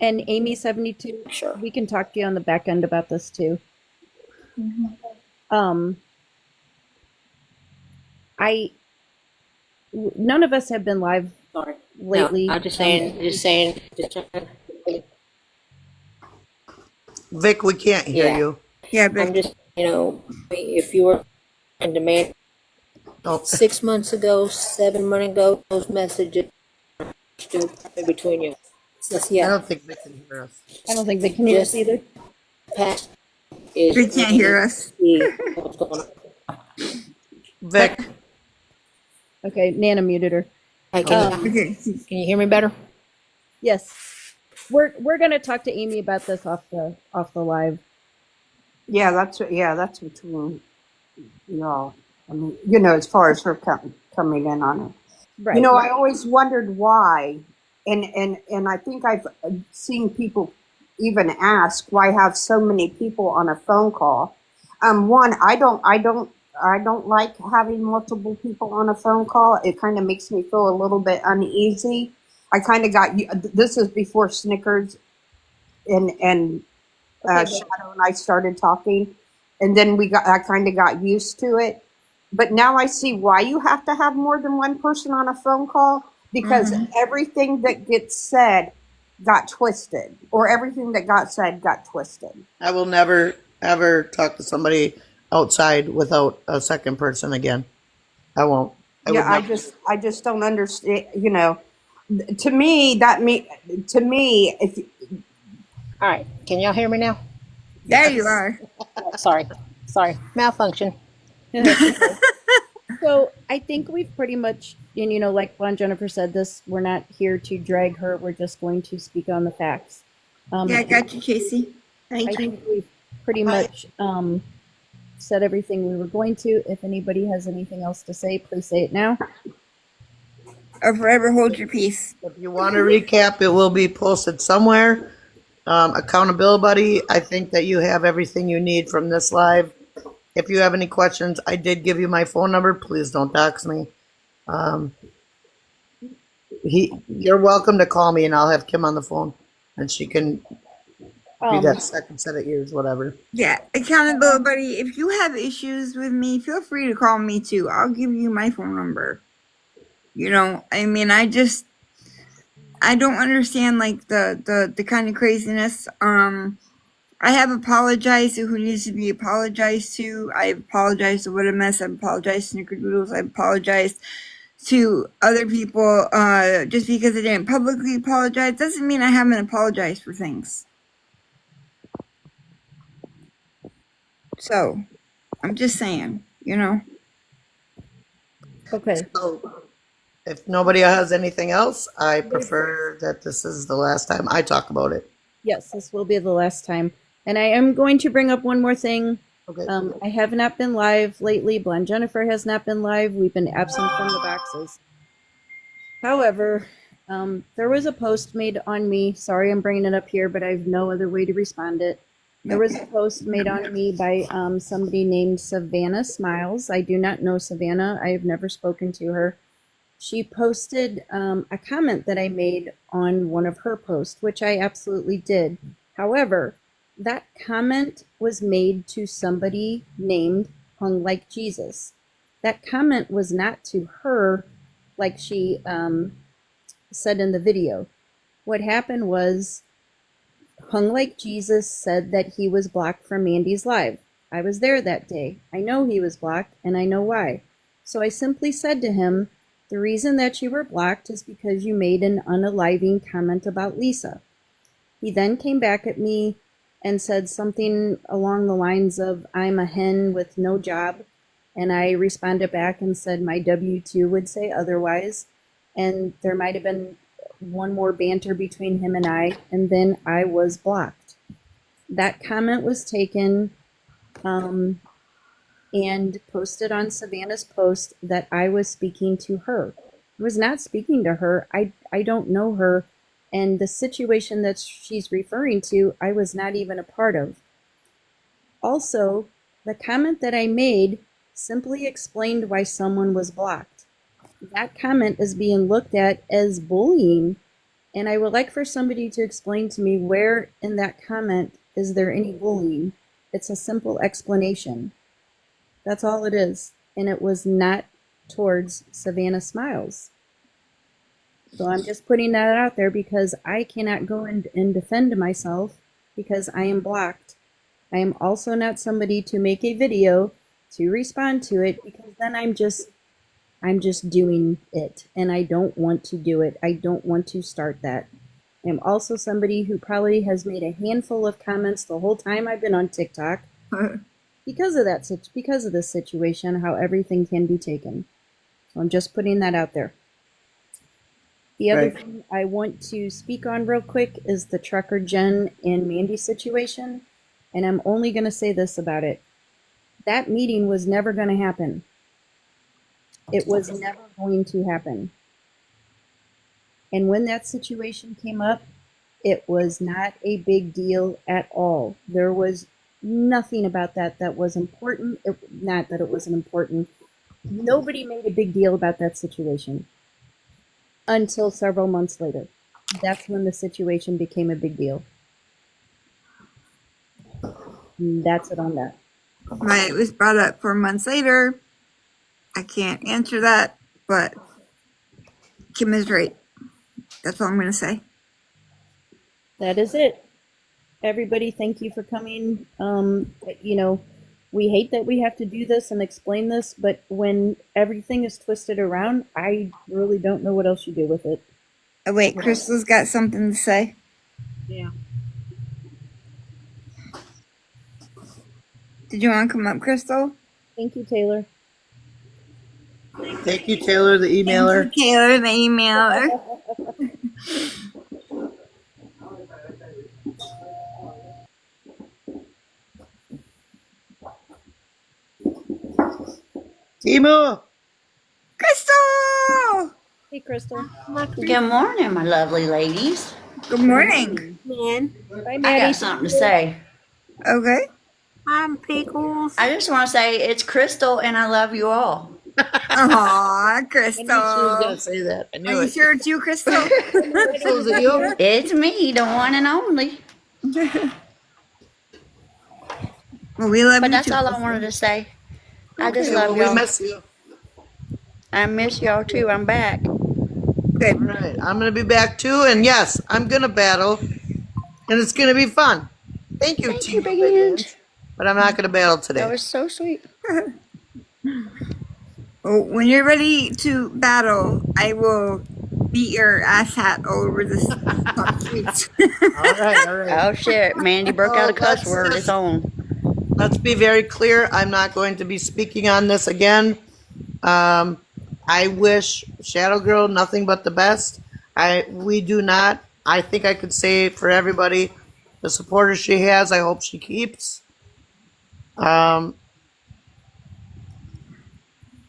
And Amy 72, sure. we can talk to you on the back end about this too. None of us have been live Sorry. lately. No, I'm just saying, Vic, we can't hear Yeah. you. Yeah, I'm Vic. just, if you were in demand Oh, 6 months ago, 7 months ago, those messages are still between you. So, I yeah, don't think Vic can hear us. I don't think they can hear us Just- either. past is. They can't hear us. See what's going on. Vic, Okay, Nana muted her. Hey, can Okay. you hear me better? Yes, we're gonna talk to Amy about this off the live. Yeah, that's between y'all. I mean, as far as her coming in on it. Right. I always wondered why, and I think I've seen people even ask why have so many people on a phone call. One, I don't like having multiple people on a phone call. It kind of makes me feel a little bit uneasy. I kind of got this is before Snickers and Okay, but- Shadow and I started talking, and then I kind of got used to it. But now I see why you have to have more than one person on a phone call, because everything that gets said got twisted, or everything that got said got twisted. I will never, ever talk to somebody outside without a second person again. I won't. I would I never. just don't understand. To me, if All right, can y'all hear me now? There you are. Sorry, malfunction. So I think we've pretty much, and like Juan Jennifer said, we're not here to drag her. We're just going to speak on the facts. Yeah, I got you, Casey. I think we've pretty much said everything we were going to. If anybody has anything else to say, please say it now. Or forever hold your peace. If you want to recap, it will be posted somewhere. Accountability buddy, I think that you have everything you need from this live. If you have any questions, I did give you my phone number. Please don't dox me. You're welcome to call me, and I'll have Kim on the phone, and she can be that second set of ears, whatever. Yeah, accountability buddy. If you have issues with me, feel free to call me too. I'll give you my phone number. You know, I mean, I don't understand like the kind of craziness. I have apologized to who needs to be apologized to. I've apologized to What a Mess. I've apologized to Snickerdoodles. I've apologized to other people. Just because I didn't publicly apologize doesn't mean I haven't apologized for things. So, I'm just saying, you know. Okay. So, if nobody has anything else, I prefer that this is the last time I talk about it. Yes, this will be the last time. And I am going to bring up one more thing. Okay. I have not been live lately. Blonde Jennifer has not been live. We've been absent from the boxes. However, there was a post made on me. Sorry, I'm bringing it up here, but I have no other way to respond it. There was a post made on me by somebody named Savannah Smiles. I do not know Savannah. I have never spoken to her. She posted a comment that I made on one of her posts, which I absolutely did. However, that comment was made to somebody named Hung Like Jesus. That comment was not to her like she said in the video. What happened was Hung Like Jesus said that he was blocked from Mandy's live. I was there that day. I know he was blocked, and I know why. So I simply said to him, the reason that you were blocked is because you made an unaliving comment about Lisa. He then came back at me and said something along the lines of, I'm a hen with no job. And I responded back and said my W-2 would say otherwise. And there might have been one more banter between him and I, and then I was blocked. That comment was taken and posted on Savannah's post that I was speaking to her. I was not speaking to her. I don't know her. And the situation that she's referring to, I was not even a part of. Also, the comment that I made simply explained why someone was blocked. That comment is being looked at as bullying, and I would like for somebody to explain to me where in that comment is there any bullying. It's a simple explanation. That's all it is, and it was not towards Savannah Smiles. So I'm just putting that out there because I cannot go and defend myself because I am blocked. I am also not somebody to make a video to respond to it because then I'm just doing it, and I don't want to do it. I don't want to start that. I'm also somebody who probably has made a handful of comments the whole time I've been on TikTok because of this situation, how everything can be taken. So I'm just putting that out there. The other thing I want to speak on real quick is the Trucker Jen and Mandy situation, and I'm only going to say this about it. That meeting was never going to happen. It was never going to happen. And when that situation came up, it was not a big deal at all. There was nothing about that was important. Not that it wasn't important. Nobody made a big deal about that situation until several months later. That's when the situation became a big deal. And that's it on that. Why it was brought up 4 months later, I can't answer that, but Kim is right. That's all I'm going to say. That is it. Everybody, thank you for coming. We hate that we have to do this and explain this, but when everything is twisted around, I really don't know what else you do with it. Oh, wait, Crystal's got something to say. Yeah. Did you want to come up, Crystal? Thank you, Taylor. Thank you, Taylor, the emailer. Thank you, Taylor, the emailer. Timu! Crystal! Hey, Crystal. Good morning, my lovely ladies. Good morning. again. Bye, I Maddie. got something to say. Okay. I'm Pickles. I I just want to say it's Crystal and I love you all. Aw, I knew she was Crystal. gonna say that. I Are knew you it. sure it's you, Crystal? Crystal, is it you? It's me, the one and only. Well, we love But you that's too. all I wanted to say. I just Okay, love well, we y'all. miss you. I miss y'all too. I'm back. Good. All right, I'm gonna be back too, and yes, I'm gonna battle, and it's gonna be fun. Thank you, Thank you, Team Big Big Hands. Hands. But I'm not gonna battle That today. was so sweet. Well, when you're ready to battle, I will beat your ass hat all over this streets. All right, all right. Oh shit, Mandy broke out a cuss Let's word. It's just on. let's be very clear. I'm not going to be speaking on this again. I wish Shadow Girl nothing but the best. We do not. I think I could say for everybody, the supporters she has, I hope she keeps.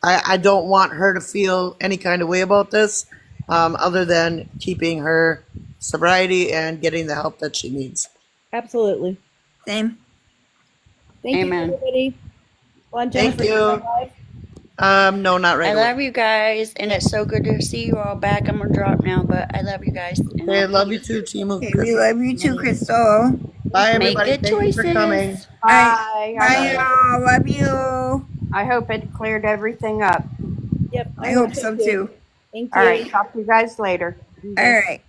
I don't want her to feel any kind of way about this, other than keeping her sobriety and getting the help that she needs. Absolutely. Same. Thank Amen. you, everybody. Well, Thank Jennifer, you. you're live. No, not right I away. love you guys, and it's so good to see you all back. I'm gonna drop now, but I love you guys. And Okay, I'll love you too, Team. Okay, we love you too, Crystal. Bye, make everybody. good Thank you for coming. choices. Bye. Bye, y'all. Love you. I hope it cleared everything up. Yep. I hope so too. Thank you. All right. Talk to you guys later. All right.